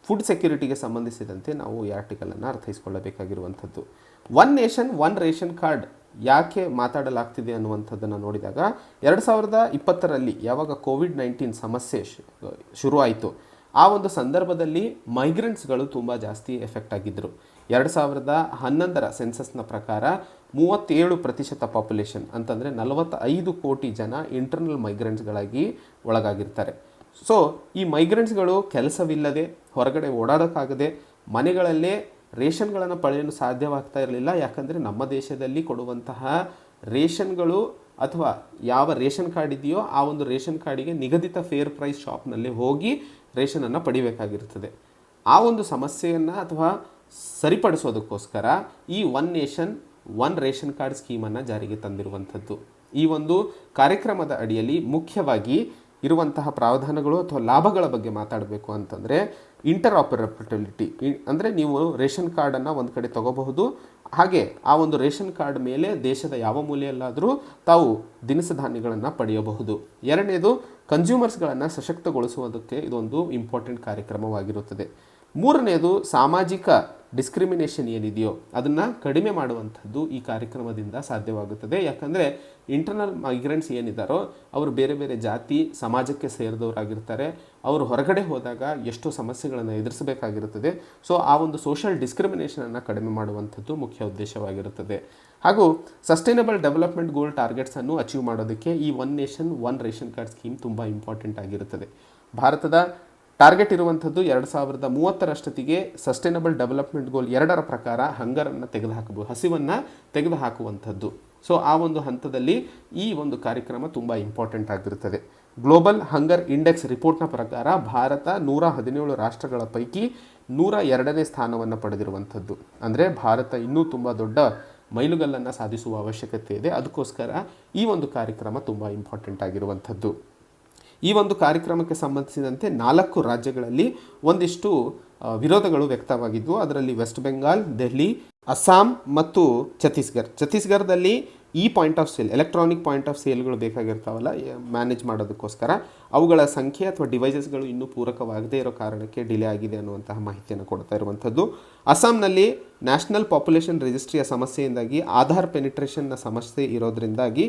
ಫುಡ್ ಸೆಕ್ಯೂರಿಟಿಗೆ ಸಂಬಂಧಿಸಿದಂತೆ ನಾವು ಈ ಆರ್ಟಿಕಲನ್ನು ಅರ್ಥೈಸ್ಕೊಳ್ಳಬೇಕಾಗಿರುವಂಥದ್ದು. One nation one ration card ಯಾಕೆ ಮಾತಾಡಲಾಗ್ತಿದೆ ಅನ್ನುವಂಥದ್ದನ್ನು ನೋಡಿದಾಗ 2020ರಲ್ಲಿ ಯಾವಾಗ ಕೋವಿಡ್-19 ಸಮಸ್ಯೆ ಶುರುವಾಯಿತು, ಆ ಒಂದು ಸಂದರ್ಭದಲ್ಲಿ ಮೈಗ್ರೆಂಟ್ಸ್ಗಳು ತುಂಬ ಜಾಸ್ತಿ ಎಫೆಕ್ಟ್ ಆಗಿದ್ದರು. 2011ರ ಸೆನ್ಸಸ್ನ ಪ್ರಕಾರ 37% ಪಾಪ್ಯುಲೇಷನ್ ಅಂತಂದರೆ 45 ಕೋಟಿ ಜನ ಇಂಟರ್ನಲ್ ಮೈಗ್ರೆಂಟ್ಸ್ಗಳಾಗಿ ಒಳಗಾಗಿರ್ತಾರೆ. ಸೊ ಈ ಮೈಗ್ರೆಂಟ್ಸ್ಗಳು ಕೆಲಸವಿಲ್ಲದೆ ಹೊರಗಡೆ ಓಡಾಡೋಕ್ಕಾಗದೆ ಮನೆಗಳಲ್ಲೇ ರೇಷನ್ಗಳನ್ನು ಪಡೆಯಲು ಸಾಧ್ಯವಾಗ್ತಾ ಇರಲಿಲ್ಲ. ಯಾಕಂದರೆ ನಮ್ಮ ದೇಶದಲ್ಲಿ ಕೊಡುವಂತಹ ರೇಷನ್ಗಳು ಅಥವಾ ಯಾವ ರೇಷನ್ ಕಾರ್ಡ್ ಇದೆಯೋ ಆ ಒಂದು ರೇಷನ್ ಕಾರ್ಡಿಗೆ ನಿಗದಿತ ಫೇರ್ ಪ್ರೈಸ್ ಶಾಪ್ನಲ್ಲಿ ಹೋಗಿ ರೇಷನನ್ನು ಪಡಿಬೇಕಾಗಿರ್ತದೆ. ಆ ಒಂದು ಸಮಸ್ಯೆಯನ್ನು ಅಥವಾ ಸರಿಪಡಿಸೋದಕ್ಕೋಸ್ಕರ ಈ one nation one ration card ಸ್ಕೀಮನ್ನು ಜಾರಿಗೆ ತಂದಿರುವಂಥದ್ದು. ಈ ಒಂದು ಕಾರ್ಯಕ್ರಮದ ಅಡಿಯಲ್ಲಿ ಮುಖ್ಯವಾಗಿ ಇರುವಂತಹ ಪ್ರಾವಧಾನಗಳು ಅಥವಾ ಲಾಭಗಳ ಬಗ್ಗೆ ಮಾತಾಡಬೇಕು ಅಂತಂದರೆ ಇಂಟರ್ಆಪರೇಬಿಲಿಟಿ, ಅಂದರೆ ನೀವು ರೇಷನ್ ಕಾರ್ಡನ್ನು ಒಂದು ಕಡೆ ತಗೋಬಹುದು, ಹಾಗೆ ಆ ಒಂದು ರೇಷನ್ ಕಾರ್ಡ್ ಮೇಲೆ ದೇಶದ ಯಾವ ಮೂಲೆಯಲ್ಲಾದರೂ ತಾವು ದಿನಸಿ ಧಾನ್ಯಗಳನ್ನು ಪಡೆಯಬಹುದು. ಎರಡನೇದು ಕನ್ಸ್ಯೂಮರ್ಸ್ಗಳನ್ನು ಸಶಕ್ತಗೊಳಿಸುವುದಕ್ಕೆ ಇದೊಂದು ಇಂಪಾರ್ಟೆಂಟ್ ಕಾರ್ಯಕ್ರಮವಾಗಿರುತ್ತದೆ. ಮೂರನೇದು ಸಾಮಾಜಿಕ ಡಿಸ್ಕ್ರಿಮಿನೇಷನ್ ಏನಿದೆಯೋ ಅದನ್ನು ಕಡಿಮೆ ಮಾಡುವಂಥದ್ದು ಈ ಕಾರ್ಯಕ್ರಮದಿಂದ ಸಾಧ್ಯವಾಗುತ್ತದೆ. ಯಾಕಂದರೆ ಇಂಟರ್ನಲ್ ಮೈಗ್ರೆಂಟ್ಸ್ ಏನಿದ್ದಾರೋ ಅವರು ಬೇರೆ ಬೇರೆ ಜಾತಿ ಸಮಾಜಕ್ಕೆ ಸೇರಿದವರಾಗಿರ್ತಾರೆ. ಅವರು ಹೊರಗಡೆ ಹೋದಾಗ ಎಷ್ಟೋ ಸಮಸ್ಯೆಗಳನ್ನು ಎದುರಿಸಬೇಕಾಗಿರುತ್ತದೆ. ಸೊ ಆ ಒಂದು ಸೋಷಿಯಲ್ ಡಿಸ್ಕ್ರಿಮಿನೇಷನನ್ನು ಕಡಿಮೆ ಮಾಡುವಂಥದ್ದು ಮುಖ್ಯ ಉದ್ದೇಶವಾಗಿರುತ್ತದೆ. ಹಾಗೂ ಸಸ್ಟೈನಬಲ್ ಡೆವಲಪ್ಮೆಂಟ್ ಗೋಲ್ ಟಾರ್ಗೆಟ್ಸನ್ನು ಅಚೀವ್ ಮಾಡೋದಕ್ಕೆ ಈ one nation one ration card scheme ತುಂಬ ಇಂಪಾರ್ಟೆಂಟ್ ಆಗಿರುತ್ತದೆ. ಭಾರತದ ಟಾರ್ಗೆಟ್ ಇರುವಂಥದ್ದು 2030ರಷ್ಟೊತ್ತಿಗೆ ಸಸ್ಟೈನಬಲ್ ಡೆವಲಪ್ಮೆಂಟ್ ಗೋಲ್ 2ರ ಪ್ರಕಾರ ಹಂಗರನ್ನು ತೆಗೆದುಹಾಕಬಹುದು, ಹಸಿವನ್ನು ತೆಗೆದುಹಾಕುವಂಥದ್ದು. ಸೊ ಆ ಒಂದು ಹಂತದಲ್ಲಿ ಈ ಒಂದು ಕಾರ್ಯಕ್ರಮ ತುಂಬ ಇಂಪಾರ್ಟೆಂಟ್ ಆಗಿರುತ್ತದೆ. ಗ್ಲೋಬಲ್ ಹಂಗರ್ ಇಂಡೆಕ್ಸ್ ರಿಪೋರ್ಟ್ನ ಪ್ರಕಾರ ಭಾರತ 117 ರಾಷ್ಟ್ರಗಳ ಪೈಕಿ 102ನೇ ಸ್ಥಾನವನ್ನು ಪಡೆದಿರುವಂಥದ್ದು. ಅಂದರೆ ಭಾರತ ಇನ್ನೂ ತುಂಬ ದೊಡ್ಡ ಮೈಲುಗಲ್ಲನ್ನು ಸಾಧಿಸುವ ಅವಶ್ಯಕತೆ ಇದೆ. ಅದಕ್ಕೋಸ್ಕರ ಈ ಒಂದು ಕಾರ್ಯಕ್ರಮ ತುಂಬ ಇಂಪಾರ್ಟೆಂಟ್ ಆಗಿರುವಂಥದ್ದು. ಈ ಒಂದು ಕಾರ್ಯಕ್ರಮಕ್ಕೆ ಸಂಬಂಧಿಸಿದಂತೆ 4 ರಾಜ್ಯಗಳಲ್ಲಿ ಒಂದಿಷ್ಟು ವಿರೋಧಗಳು ವ್ಯಕ್ತವಾಗಿದ್ವು. ಅದರಲ್ಲಿ ವೆಸ್ಟ್ ಬೆಂಗಾಲ್, ದೆಹಲಿ, ಅಸ್ಸಾಂ ಮತ್ತು ಛತ್ತೀಸ್ಗಢದಲ್ಲಿ ಈ point of sale, electronic point of ಸೇಲ್ಗಳು ಬೇಕಾಗಿರ್ತಾವಲ್ಲ ಮ್ಯಾನೇಜ್ ಮಾಡೋದಕ್ಕೋಸ್ಕರ, ಅವುಗಳ ಸಂಖ್ಯೆ ಅಥವಾ ಡಿವೈಸಸ್ಗಳು ಇನ್ನೂ ಪೂರಕವಾಗದೇ ಇರೋ ಕಾರಣಕ್ಕೆ ಡಿಲೇ ಆಗಿದೆ ಅನ್ನುವಂತಹ ಮಾಹಿತಿಯನ್ನು ಕೊಡ್ತಾ ಇರುವಂಥದ್ದು. ಅಸ್ಸಾಂನಲ್ಲಿ ನ್ಯಾಷನಲ್ ಪಾಪ್ಯುಲೇಷನ್ ರಿಜಿಸ್ಟ್ರಿಯ ಸಮಸ್ಯೆಯಿಂದಾಗಿ ಆಧಾರ್ ಪೆನಿಟ್ರೇಷನ್ನ ಸಮಸ್ಯೆ ಇರೋದರಿಂದಾಗಿ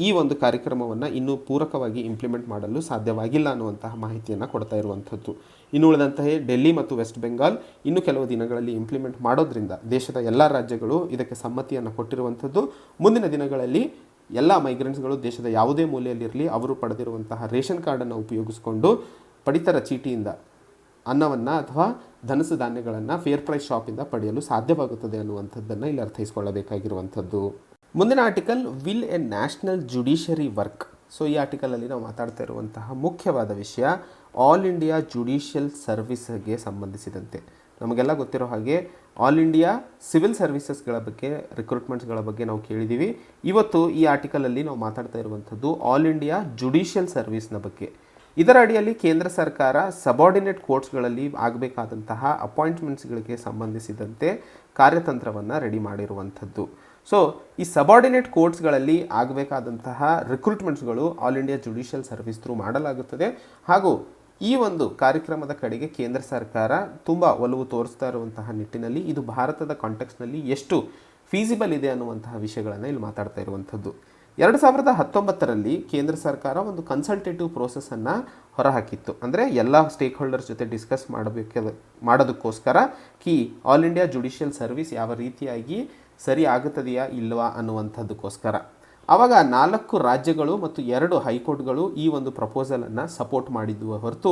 ಈ ಒಂದು ಕಾರ್ಯಕ್ರಮವನ್ನು ಇನ್ನೂ ಪೂರಕವಾಗಿ ಇಂಪ್ಲಿಮೆಂಟ್ ಮಾಡಲು ಸಾಧ್ಯವಾಗಿಲ್ಲ ಅನ್ನುವಂತಹ ಮಾಹಿತಿಯನ್ನು ಕೊಡ್ತಾ ಇರುವಂಥದ್ದು. ಇನ್ನು ಉಳಿದಂತಹ ಡೆಲ್ಲಿ ಮತ್ತು ವೆಸ್ಟ್ ಬೆಂಗಾಲ್ ಇನ್ನು ಕೆಲವು ದಿನಗಳಲ್ಲಿ ಇಂಪ್ಲಿಮೆಂಟ್ ಮಾಡೋದ್ರಿಂದ ದೇಶದ ಎಲ್ಲ ರಾಜ್ಯಗಳು ಇದಕ್ಕೆ ಸಮ್ಮತಿಯನ್ನು ಕೊಟ್ಟಿರುವಂಥದ್ದು. ಮುಂದಿನ ದಿನಗಳಲ್ಲಿ ಎಲ್ಲ ಮೈಗ್ರೆಂಟ್ಸ್ಗಳು ದೇಶದ ಯಾವುದೇ ಮೂಲೆಯಲ್ಲಿರಲಿ ಅವರು ಪಡೆದಿರುವಂತಹ ರೇಷನ್ ಕಾರ್ಡನ್ನು ಉಪಯೋಗಿಸಿಕೊಂಡು ಪಡಿತರ ಚೀಟಿಯಿಂದ ಅನ್ನವನ್ನು ಅಥವಾ ಧನಸು ಧಾನ್ಯಗಳನ್ನು ಫೇರ್ ಪ್ರೈಸ್ ಶಾಪಿಂದ ಪಡೆಯಲು ಸಾಧ್ಯವಾಗುತ್ತದೆ ಅನ್ನುವಂಥದ್ದನ್ನು ಇಲ್ಲಿ ಅರ್ಥೈಸ್ಕೊಳ್ಳಬೇಕಾಗಿರುವಂಥದ್ದು. ಮುಂದಿನ article, will A national judiciary work so ಈ ಆರ್ಟಿಕಲಲ್ಲಿ ನಾವು ಮಾತಾಡ್ತಾ ಇರುವಂತಹ ಮುಖ್ಯವಾದ ವಿಷಯ ಆಲ್ ಇಂಡಿಯಾ ಜುಡಿಷಿಯಲ್ ಸರ್ವಿಸ್ಗೆ ಸಂಬಂಧಿಸಿದಂತೆ. ನಮಗೆಲ್ಲ ಗೊತ್ತಿರೋ ಹಾಗೆ ಆಲ್ ಇಂಡಿಯಾ ಸಿವಿಲ್ ಸರ್ವಿಸಸ್ಗಳ ಬಗ್ಗೆ, ರಿಕ್ರೂಟ್ಮೆಂಟ್ಸ್ಗಳ ಬಗ್ಗೆ ನಾವು ಕೇಳಿದ್ದೀವಿ. ಇವತ್ತು ಈ ಆರ್ಟಿಕಲಲ್ಲಿ ನಾವು ಮಾತಾಡ್ತಾ ಇರುವಂಥದ್ದು ಆಲ್ ಇಂಡಿಯಾ ಜುಡಿಷಿಯಲ್ ಸರ್ವಿಸ್ನ ಬಗ್ಗೆ. ಇದರ ಅಡಿಯಲ್ಲಿ ಕೇಂದ್ರ ಸರ್ಕಾರ ಸಬಾರ್ಡಿನೇಟ್ ಕೋರ್ಟ್ಸ್ಗಳಲ್ಲಿ ಆಗಬೇಕಾದಂತಹ ಅಪಾಯಿಂಟ್ಮೆಂಟ್ಸ್ಗಳಿಗೆ ಸಂಬಂಧಿಸಿದಂತೆ ಕಾರ್ಯತಂತ್ರವನ್ನು ರೆಡಿ ಮಾಡಿರುವಂಥದ್ದು. ಸೊ ಈ ಸಬಾರ್ಡಿನೇಟ್ ಕೋರ್ಟ್ಸ್ಗಳಲ್ಲಿ ಆಗಬೇಕಾದಂತಹ ರಿಕ್ರೂಟ್ಮೆಂಟ್ಸ್ಗಳು all India judicial service through ಮಾಡಲಾಗುತ್ತದೆ. ಹಾಗೂ ಈ ಒಂದು ಕಾರ್ಯಕ್ರಮದ ಕಡೆಗೆ ಕೇಂದ್ರ ಸರ್ಕಾರ ತುಂಬ ಒಲವು ತೋರಿಸ್ತಾ ಇರುವಂತಹ ನಿಟ್ಟಿನಲ್ಲಿ ಇದು ಭಾರತದ ಕಾಂಟೆಕ್ಸ್ನಲ್ಲಿ ಎಷ್ಟು ಫೀಸಿಬಲ್ ಇದೆ ಅನ್ನುವಂತಹ ವಿಷಯಗಳನ್ನು ಇಲ್ಲಿ ಮಾತಾಡ್ತಾ ಇರುವಂಥದ್ದು. 2019ರಲ್ಲಿ ಕೇಂದ್ರ ಸರ್ಕಾರ ಒಂದು ಕನ್ಸಲ್ಟೇಟಿವ್ ಪ್ರೋಸೆಸ್ಸನ್ನು ಹೊರಹಾಕಿತ್ತು. ಅಂದರೆ ಎಲ್ಲ ಸ್ಟೇಕ್ ಹೋಲ್ಡರ್ಸ್ ಜೊತೆ ಡಿಸ್ಕಸ್ ಮಾಡೋದಕ್ಕೋಸ್ಕರ ಆಲ್ ಇಂಡಿಯಾ ಜುಡಿಷಿಯಲ್ ಸರ್ವಿಸ್ ಯಾವ ರೀತಿಯಾಗಿ ಸರಿ ಆಗುತ್ತದೆಯಾ ಇಲ್ವಾ ಅನ್ನುವಂಥದ್ದಕ್ಕೋಸ್ಕರ. ಆವಾಗ 4 ರಾಜ್ಯಗಳು ಮತ್ತು 2 ಹೈಕೋರ್ಟ್ಗಳು ಈ ಒಂದು ಪ್ರಪೋಸಲನ್ನು ಸಪೋರ್ಟ್ ಮಾಡಿದ್ವು ಹೊರತು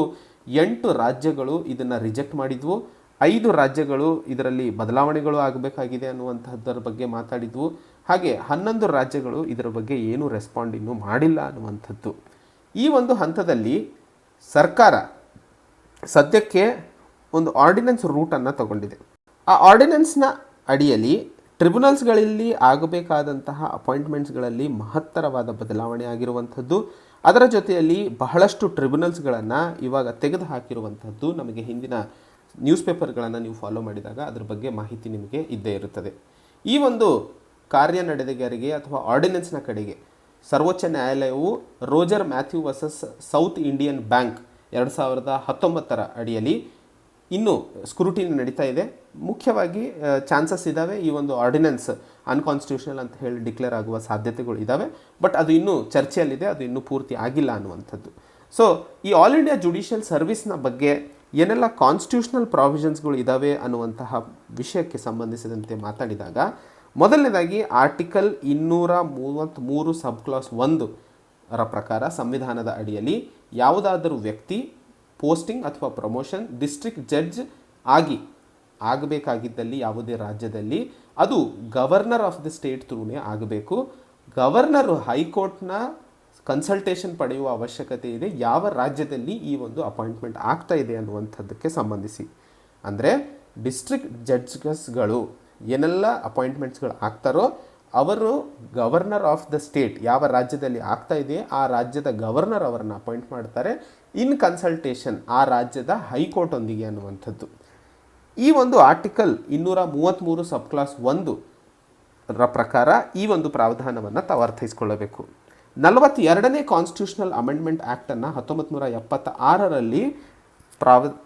8 ರಾಜ್ಯಗಳು ಇದನ್ನು ರಿಜೆಕ್ಟ್ ಮಾಡಿದ್ವು. 5 ರಾಜ್ಯಗಳು ಇದರಲ್ಲಿ ಬದಲಾವಣೆಗಳು ಆಗಬೇಕಾಗಿದೆ ಅನ್ನುವಂಥದ್ದರ ಬಗ್ಗೆ ಮಾತಾಡಿದ್ವು. ಹಾಗೆ 11 ರಾಜ್ಯಗಳು ಇದರ ಬಗ್ಗೆ ಏನೂ ರೆಸ್ಪಾಂಡ್ ಇನ್ನೂ ಮಾಡಿಲ್ಲ ಅನ್ನುವಂಥದ್ದು. ಈ ಒಂದು ಹಂತದಲ್ಲಿ ಸರ್ಕಾರ ಸದ್ಯಕ್ಕೆ ಒಂದು ಆರ್ಡಿನೆನ್ಸ್ ರೂಟನ್ನು ತಗೊಂಡಿದೆ. ಆ ಆರ್ಡಿನೆನ್ಸ್ನ ಅಡಿಯಲ್ಲಿ ಟ್ರಿಬ್ಯುನಲ್ಸ್ಗಳಲ್ಲಿ ಆಗಬೇಕಾದಂತಹ ಅಪಾಯಿಂಟ್ಮೆಂಟ್ಸ್ಗಳಲ್ಲಿ ಮಹತ್ತರವಾದ ಬದಲಾವಣೆ ಆಗಿರುವಂಥದ್ದು. ಅದರ ಜೊತೆಯಲ್ಲಿ ಬಹಳಷ್ಟು ಟ್ರಿಬ್ಯುನಲ್ಸ್ಗಳನ್ನು ಇವಾಗ ತೆಗೆದು ಹಾಕಿರುವಂಥದ್ದು. ನಮಗೆ ಹಿಂದಿನ ನ್ಯೂಸ್ ಪೇಪರ್ಗಳನ್ನು ನೀವು ಫಾಲೋ ಮಾಡಿದಾಗ ಅದರ ಬಗ್ಗೆ ಮಾಹಿತಿ ನಿಮಗೆ ಇದ್ದೇ ಇರುತ್ತದೆ. ಈ ಒಂದು ಕಾರ್ಯ ನಡೆದೆಗಾರಿಗೆ ಅಥವಾ ಆರ್ಡಿನೆನ್ಸ್ನ ಕಡೆಗೆ ಸರ್ವೋಚ್ಚ ನ್ಯಾಯಾಲಯವು Roger Mathew versus South Indian Bank 2019ರ ಅಡಿಯಲ್ಲಿ ಇನ್ನೂ ಸ್ಕ್ರೂಟಿನಿ ನಡೀತಾ ಇದೆ. ಮುಖ್ಯವಾಗಿ ಚಾನ್ಸಸ್ ಇದ್ದಾವೆ ಈ ಒಂದು ಆರ್ಡಿನೆನ್ಸ್ ಅನ್ಕಾನ್ಸ್ಟಿಟ್ಯೂಷನಲ್ ಅಂತ ಹೇಳಿ ಡಿಕ್ಲೇರ್ ಆಗುವ ಸಾಧ್ಯತೆಗಳು ಇದ್ದಾವೆ. ಬಟ್ ಅದು ಇನ್ನೂ ಚರ್ಚೆಯಲ್ಲಿದೆ, ಅದು ಇನ್ನೂ ಪೂರ್ತಿ ಆಗಿಲ್ಲ ಅನ್ನುವಂಥದ್ದು. ಸೊ ಈ ಆಲ್ ಇಂಡಿಯಾ ಜುಡಿಷಿಯಲ್ ಸರ್ವಿಸ್ನ ಬಗ್ಗೆ ಏನೆಲ್ಲ ಕಾನ್ಸ್ಟಿಟ್ಯೂಷನಲ್ ಪ್ರಾವಿಷನ್ಸ್ಗಳು ಇದ್ದಾವೆ ಅನ್ನುವಂತಹ ವಿಷಯಕ್ಕೆ ಸಂಬಂಧಿಸಿದಂತೆ ಮಾತಾಡಿದಾಗ ಮೊದಲನೇದಾಗಿ ಆರ್ಟಿಕಲ್ 233 ಸಬ್ ಕ್ಲಾಸ್ 1ರ ಪ್ರಕಾರ ಸಂವಿಧಾನದ ಅಡಿಯಲ್ಲಿ ಯಾವುದಾದರೂ ವ್ಯಕ್ತಿ ಪೋಸ್ಟಿಂಗ್ ಅಥವಾ ಪ್ರಮೋಷನ್ ಡಿಸ್ಟ್ರಿಕ್ಟ್ ಜಡ್ಜ್ ಆಗಬೇಕಾಗಿದ್ದಲ್ಲಿ ಯಾವುದೇ ರಾಜ್ಯದಲ್ಲಿ ಅದು ಗವರ್ನರ್ ಆಫ್ ದಿ ಸ್ಟೇಟ್ ಥ್ರೂನೇ ಆಗಬೇಕು. ಗವರ್ನರು ಹೈಕೋರ್ಟ್ನ ಕನ್ಸಲ್ಟೇಷನ್ ಪಡೆಯುವ ಅವಶ್ಯಕತೆ ಇದೆ ಯಾವ ರಾಜ್ಯದಲ್ಲಿ ಈ ಒಂದು ಅಪಾಯಿಂಟ್ಮೆಂಟ್ ಆಗ್ತಾ ಇದೆ ಅನ್ನುವಂಥದ್ದಕ್ಕೆ ಸಂಬಂಧಿಸಿ. ಅಂದರೆ ಡಿಸ್ಟ್ರಿಕ್ಟ್ ಜಡ್ಜ್ಗಳು ಏನೆಲ್ಲ ಅಪಾಯಿಂಟ್ಮೆಂಟ್ಸ್ಗಳು ಆಗ್ತಾರೋ ಅವರು ಗವರ್ನರ್ ಆಫ್ ದ ಸ್ಟೇಟ್ ಯಾವ ರಾಜ್ಯದಲ್ಲಿ ಆಗ್ತಾ ಇದೆಯೇ ಆ ರಾಜ್ಯದ ಗವರ್ನರ್ ಅವರನ್ನು ಅಪಾಯಿಂಟ್ ಮಾಡ್ತಾರೆ ಇನ್ ಕನ್ಸಲ್ಟೇಷನ್ ಆ ರಾಜ್ಯದ ಹೈಕೋರ್ಟ್ ಒಂದಿಗೆ ಅನ್ನುವಂಥದ್ದು. ಈ ಒಂದು ಆರ್ಟಿಕಲ್ 233 ಸಬ್ ಕ್ಲಾಸ್ 1ರ ಪ್ರಕಾರ ಈ ಒಂದು ಪ್ರಾವಧಾನವನ್ನು ತಾವು ಅರ್ಥೈಸಿಕೊಳ್ಳಬೇಕು. 42ನೇ ಕಾನ್ಸ್ಟಿಟ್ಯೂಷನಲ್ ಅಮೆಂಡ್ಮೆಂಟ್ ಆ್ಯಕ್ಟನ್ನು 1976ರಲ್ಲಿ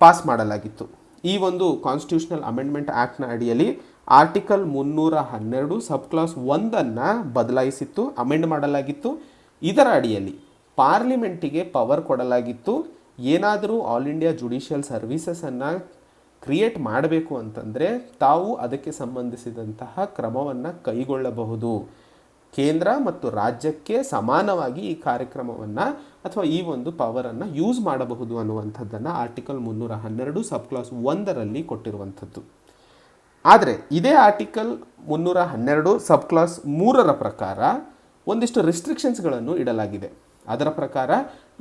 ಪಾಸ್ ಮಾಡಲಾಗಿತ್ತು. ಈ ಒಂದು ಕಾನ್ಸ್ಟಿಟ್ಯೂಷನಲ್ ಅಮೆಂಡ್ಮೆಂಟ್ ಆ್ಯಕ್ಟ್ನ ಅಡಿಯಲ್ಲಿ ಆರ್ಟಿಕಲ್ 312 ಸಬ್ ಕ್ಲಾಸ್ 1ಅನ್ನು ಬದಲಾಯಿಸಿತ್ತು, ಅಮೆಂಡ್ ಮಾಡಲಾಗಿತ್ತು. ಇದರ ಅಡಿಯಲ್ಲಿ ಪಾರ್ಲಿಮೆಂಟಿಗೆ ಪವರ್ ಕೊಡಲಾಗಿತ್ತು. ಏನಾದರೂ ಆಲ್ ಇಂಡಿಯಾ ಜುಡಿಷಿಯಲ್ ಸರ್ವೀಸಸನ್ನು ಕ್ರಿಯೇಟ್ ಮಾಡಬೇಕು ಅಂತಂದರೆ ತಾವು ಅದಕ್ಕೆ ಸಂಬಂಧಿಸಿದಂತಹ ಕ್ರಮವನ್ನು ಕೈಗೊಳ್ಳಬಹುದು. ಕೇಂದ್ರ ಮತ್ತು ರಾಜ್ಯಕ್ಕೆ ಸಮಾನವಾಗಿ ಈ ಕಾರ್ಯಕ್ರಮವನ್ನು ಅಥವಾ ಈ ಒಂದು ಪವರನ್ನು ಯೂಸ್ ಮಾಡಬಹುದು ಅನ್ನುವಂಥದ್ದನ್ನು ಆರ್ಟಿಕಲ್ 312 ಸಬ್ ಕ್ಲಾಸ್ 1ರಲ್ಲಿ ಕೊಟ್ಟಿರುವಂಥದ್ದು. ಆದರೆ ಇದೇ ಆರ್ಟಿಕಲ್ 312 ಸಬ್ ಕ್ಲಾಸ್ 3ರ ಪ್ರಕಾರ ಒಂದಿಷ್ಟು ರಿಸ್ಟ್ರಿಕ್ಷನ್ಸ್ಗಳನ್ನು ಇಡಲಾಗಿದೆ. ಅದರ ಪ್ರಕಾರ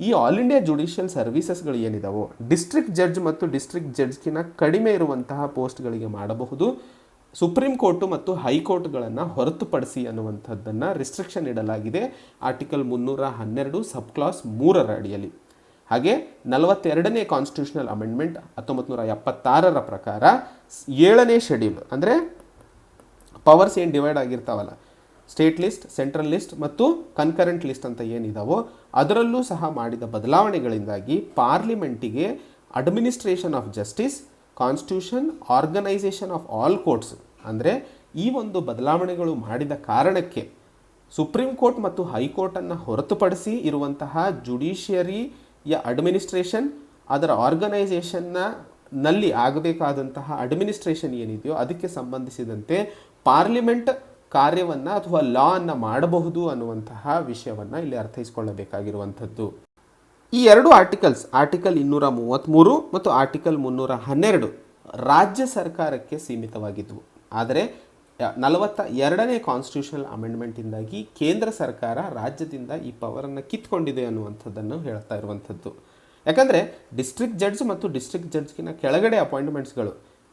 ಈ ಆಲ್ ಇಂಡಿಯಾ ಜುಡಿಷಿಯಲ್ ಸರ್ವೀಸಸ್ಗಳು ಏನಿದಾವೋ ಡಿಸ್ಟ್ರಿಕ್ಟ್ ಜಡ್ಜ್ ಮತ್ತು ಡಿಸ್ಟ್ರಿಕ್ಟ್ ಜಡ್ಜ್ಗಿಂತ ಕಡಿಮೆ ಇರುವಂತಹ ಪೋಸ್ಟ್ಗಳಿಗೆ ಮಾಡಬಹುದು. ಸುಪ್ರೀಂ ಕೋರ್ಟು ಮತ್ತು ಹೈಕೋರ್ಟ್ಗಳನ್ನು ಹೊರತುಪಡಿಸಿ ಅನ್ನುವಂಥದ್ದನ್ನು ರಿಸ್ಟ್ರಿಕ್ಷನ್ ಇಡಲಾಗಿದೆ ಆರ್ಟಿಕಲ್ 312 ಸಬ್ ಕ್ಲಾಸ್ 3ರ ಅಡಿಯಲ್ಲಿ. ಹಾಗೆ 42ನೇ ಕಾನ್ಸ್ಟಿಟ್ಯೂಷನಲ್ ಅಮೆಂಡ್ಮೆಂಟ್ 1976ರ ಪ್ರಕಾರ 7ನೇ ಶೆಡ್ಯೂಲ್ ಅಂದರೆ ಪವರ್ಸ್ ಏನು ಡಿವೈಡ್ ಆಗಿರ್ತಾವಲ್ಲ ಸ್ಟೇಟ್ ಲಿಸ್ಟ್, ಸೆಂಟ್ರಲ್ ಲಿಸ್ಟ್ ಮತ್ತು ಕನ್ಕರೆಂಟ್ ಲಿಸ್ಟ್ ಅಂತ ಏನಿದಾವೋ ಅದರಲ್ಲೂ ಸಹ ಮಾಡಿದ ಬದಲಾವಣೆಗಳಿಂದಾಗಿ ಪಾರ್ಲಿಮೆಂಟಿಗೆ administration of justice, constitution, organisation of all courts ಅಂದರೆ ಈ ಒಂದು ಬದಲಾವಣೆಗಳು ಮಾಡಿದ ಕಾರಣಕ್ಕೆ ಸುಪ್ರೀಂ ಕೋರ್ಟ್ ಮತ್ತು ಹೈಕೋರ್ಟನ್ನು ಹೊರತುಪಡಿಸಿ ಇರುವಂತಹ ಜುಡಿಷಿಯರಿಯ ಅಡ್ಮಿನಿಸ್ಟ್ರೇಷನ್, ಅದರ ಆರ್ಗನೈಸೇಷನ್ನಲ್ಲಿ ಆಗಬೇಕಾದಂತಹ ಅಡ್ಮಿನಿಸ್ಟ್ರೇಷನ್ ಏನಿದೆಯೋ ಅದಕ್ಕೆ ಸಂಬಂಧಿಸಿದಂತೆ ಪಾರ್ಲಿಮೆಂಟ್ ಕಾರ್ಯವನ್ನು ಅಥವಾ ಲಾ ಅನ್ನು ಮಾಡಬಹುದು ಅನ್ನುವಂತಹ ವಿಷಯವನ್ನು ಇಲ್ಲಿ ಅರ್ಥೈಸಿಕೊಳ್ಳಬೇಕಾಗಿರುವಂಥದ್ದು. ಈ 2 ಆರ್ಟಿಕಲ್ಸ್ ಆರ್ಟಿಕಲ್ 233 ಮತ್ತು ಆರ್ಟಿಕಲ್ 312 ರಾಜ್ಯ ಸರ್ಕಾರಕ್ಕೆ ಸೀಮಿತವಾಗಿದ್ದವು. ಆದರೆ 42ನೇ ಕಾನ್ಸ್ಟಿಟ್ಯೂಷನಲ್ ಅಮೆಂಡ್ಮೆಂಟಿಂದಾಗಿ ಕೇಂದ್ರ ಸರ್ಕಾರ ರಾಜ್ಯದಿಂದ ಈ ಪವರನ್ನು ಕಿತ್ಕೊಂಡಿದೆ ಅನ್ನುವಂಥದ್ದನ್ನು ಹೇಳ್ತಾ ಇರುವಂಥದ್ದು. ಯಾಕಂದರೆ ಡಿಸ್ಟ್ರಿಕ್ಟ್ ಜಡ್ಜ್ ಮತ್ತು ಡಿಸ್ಟ್ರಿಕ್ಟ್ ಜಡ್ಜ್ಗಿನ ಕೆಳಗಡೆ ಅಪಾಯಿಂಟ್ಮೆಂಟ್ಸ್ಗಳು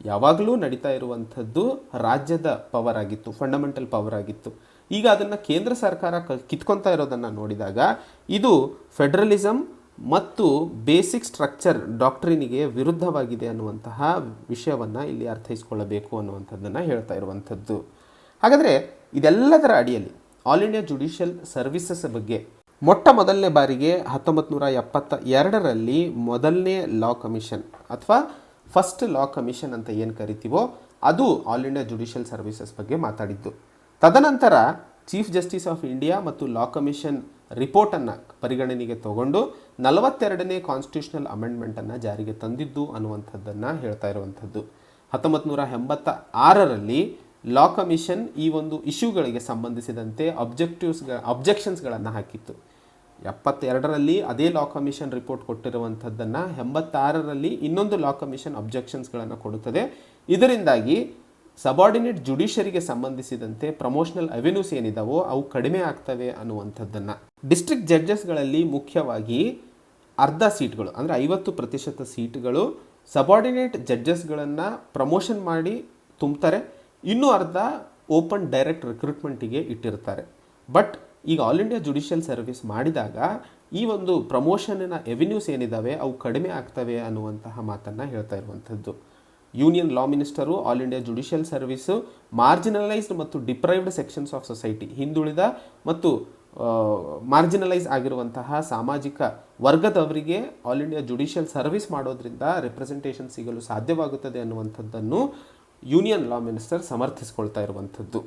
ಯಾವಾಗಲೂ ನಡೀತಾ ಇರುವಂಥದ್ದು ರಾಜ್ಯದ ಪವರ್ ಆಗಿತ್ತು, ಫಂಡಮೆಂಟಲ್ ಪವರ್ ಆಗಿತ್ತು. ಈಗ ಅದನ್ನು ಕೇಂದ್ರ ಸರ್ಕಾರ ಕಿತ್ಕೊತಾ ಇರೋದನ್ನು ನೋಡಿದಾಗ ಇದು ಫೆಡರಲಿಸಮ್ ಮತ್ತು ಬೇಸಿಕ್ ಸ್ಟ್ರಕ್ಚರ್ ಡಾಕ್ಟ್ರಿನಿಗೆ ವಿರುದ್ಧವಾಗಿದೆ ಅನ್ನುವಂತಹ ವಿಷಯವನ್ನು ಇಲ್ಲಿ ಅರ್ಥೈಸ್ಕೊಳ್ಳಬೇಕು ಅನ್ನುವಂಥದ್ದನ್ನು ಹೇಳ್ತಾ ಇರುವಂಥದ್ದು. ಹಾಗಾದರೆ ಇದೆಲ್ಲದರ ಅಡಿಯಲ್ಲಿ ಆಲ್ ಇಂಡಿಯಾ ಜುಡಿಷಿಯಲ್ ಸರ್ವಿಸಸ್ ಬಗ್ಗೆ ಮೊದಲನೇ ಬಾರಿಗೆ 1972ರಲ್ಲಿ ಮೊದಲನೇ ಲಾ ಕಮಿಷನ್ ಅಥವಾ ಫಸ್ಟ್ ಲಾ ಕಮಿಷನ್ ಅಂತ ಏನು ಕರಿತೀವೋ ಅದು ಆಲ್ ಇಂಡಿಯಾ ಜುಡಿಷಿಯಲ್ ಸರ್ವಿಸಸ್ ಬಗ್ಗೆ ಮಾತಾಡಿದ್ದು. ತದನಂತರ ಚೀಫ್ ಜಸ್ಟಿಸ್ ಆಫ್ ಇಂಡಿಯಾ ಮತ್ತು ಲಾ ಕಮಿಷನ್ ರಿಪೋರ್ಟನ್ನು ಪರಿಗಣನೆಗೆ ತಗೊಂಡು 42ನೇ ಕಾನ್ಸ್ಟಿಟ್ಯೂಷನಲ್ ಅಮೆಂಡ್ಮೆಂಟನ್ನು ಜಾರಿಗೆ ತಂದಿದ್ದು ಅನ್ನುವಂಥದ್ದನ್ನು ಹೇಳ್ತಾ ಇರುವಂಥದ್ದು. 1986ರಲ್ಲಿ ಲಾ ಕಮಿಷನ್ ಈ ಒಂದು ಇಶ್ಯೂಗಳಿಗೆ ಸಂಬಂಧಿಸಿದಂತೆ ಅಬ್ಜೆಕ್ಷನ್ಸ್ಗಳನ್ನು ಹಾಕಿತ್ತು. 72ರಲ್ಲಿ ಅದೇ ಲಾ ಕಮಿಷನ್ ರಿಪೋರ್ಟ್ ಕೊಟ್ಟಿರುವಂಥದ್ದನ್ನು 86ರಲ್ಲಿ ಇನ್ನೊಂದು ಲಾ ಕಮಿಷನ್ ಅಬ್ಜೆಕ್ಷನ್ಸ್ಗಳನ್ನು ಕೊಡುತ್ತದೆ. ಇದರಿಂದಾಗಿ ಸಬಾರ್ಡಿನೇಟ್ ಜುಡಿಷರಿಗೆ ಸಂಬಂಧಿಸಿದಂತೆ ಪ್ರಮೋಷನಲ್ ಅವೆನ್ಯೂಸ್ ಏನಿದಾವೋ ಅವು ಕಡಿಮೆ ಆಗ್ತವೆ ಅನ್ನುವಂಥದ್ದನ್ನು. ಡಿಸ್ಟ್ರಿಕ್ಟ್ ಜಡ್ಜಸ್ಗಳಲ್ಲಿ ಮುಖ್ಯವಾಗಿ ಅರ್ಧ ಸೀಟ್ಗಳು ಅಂದರೆ 50% ಸೀಟ್ಗಳು ಸಬಾರ್ಡಿನೇಟ್ ಜಡ್ಜಸ್ಗಳನ್ನು ಪ್ರಮೋಷನ್ ಮಾಡಿ ತುಂಬ್ತಾರೆ, ಇನ್ನೂ ಅರ್ಧ ಓಪನ್ ಡೈರೆಕ್ಟ್ ರಿಕ್ರೂಟ್ಮೆಂಟಿಗೆ ಇಟ್ಟಿರ್ತಾರೆ. ಬಟ್ ಈಗ ಆಲ್ ಇಂಡಿಯಾ ಜುಡಿಷಿಯಲ್ ಸರ್ವಿಸ್ ಮಾಡಿದಾಗ ಈ ಒಂದು ಪ್ರಮೋಷನ್ನಿನ ಎವೆನ್ಯೂಸ್ ಏನಿದ್ದಾವೆ ಅವು ಕಡಿಮೆ ಆಗ್ತವೆ ಅನ್ನುವಂತಹ ಮಾತನ್ನು ಹೇಳ್ತಾ ಇರುವಂಥದ್ದು. Union law minister all India judicial service marginalised ಮತ್ತು ಡಿಪ್ರೈವ್ಡ್ ಸೆಕ್ಷನ್ಸ್ ಆಫ್ ಸೊಸೈಟಿ, ಹಿಂದುಳಿದ ಮತ್ತು ಮಾರ್ಜಿನಲೈಸ್ ಆಗಿರುವಂತಹ ಸಾಮಾಜಿಕ ವರ್ಗದವರಿಗೆ ಆಲ್ ಇಂಡಿಯಾ ಜುಡಿಷಿಯಲ್ ಸರ್ವಿಸ್ ಮಾಡೋದ್ರಿಂದ ರೆಪ್ರೆಸೆಂಟೇಷನ್ ಸಿಗಲು ಸಾಧ್ಯವಾಗುತ್ತದೆ ಅನ್ನುವಂಥದ್ದನ್ನು ಯೂನಿಯನ್ ಲಾ ಮಿನಿಸ್ಟರ್ ಸಮರ್ಥಿಸ್ಕೊಳ್ತಾ ಇರುವಂಥದ್ದು.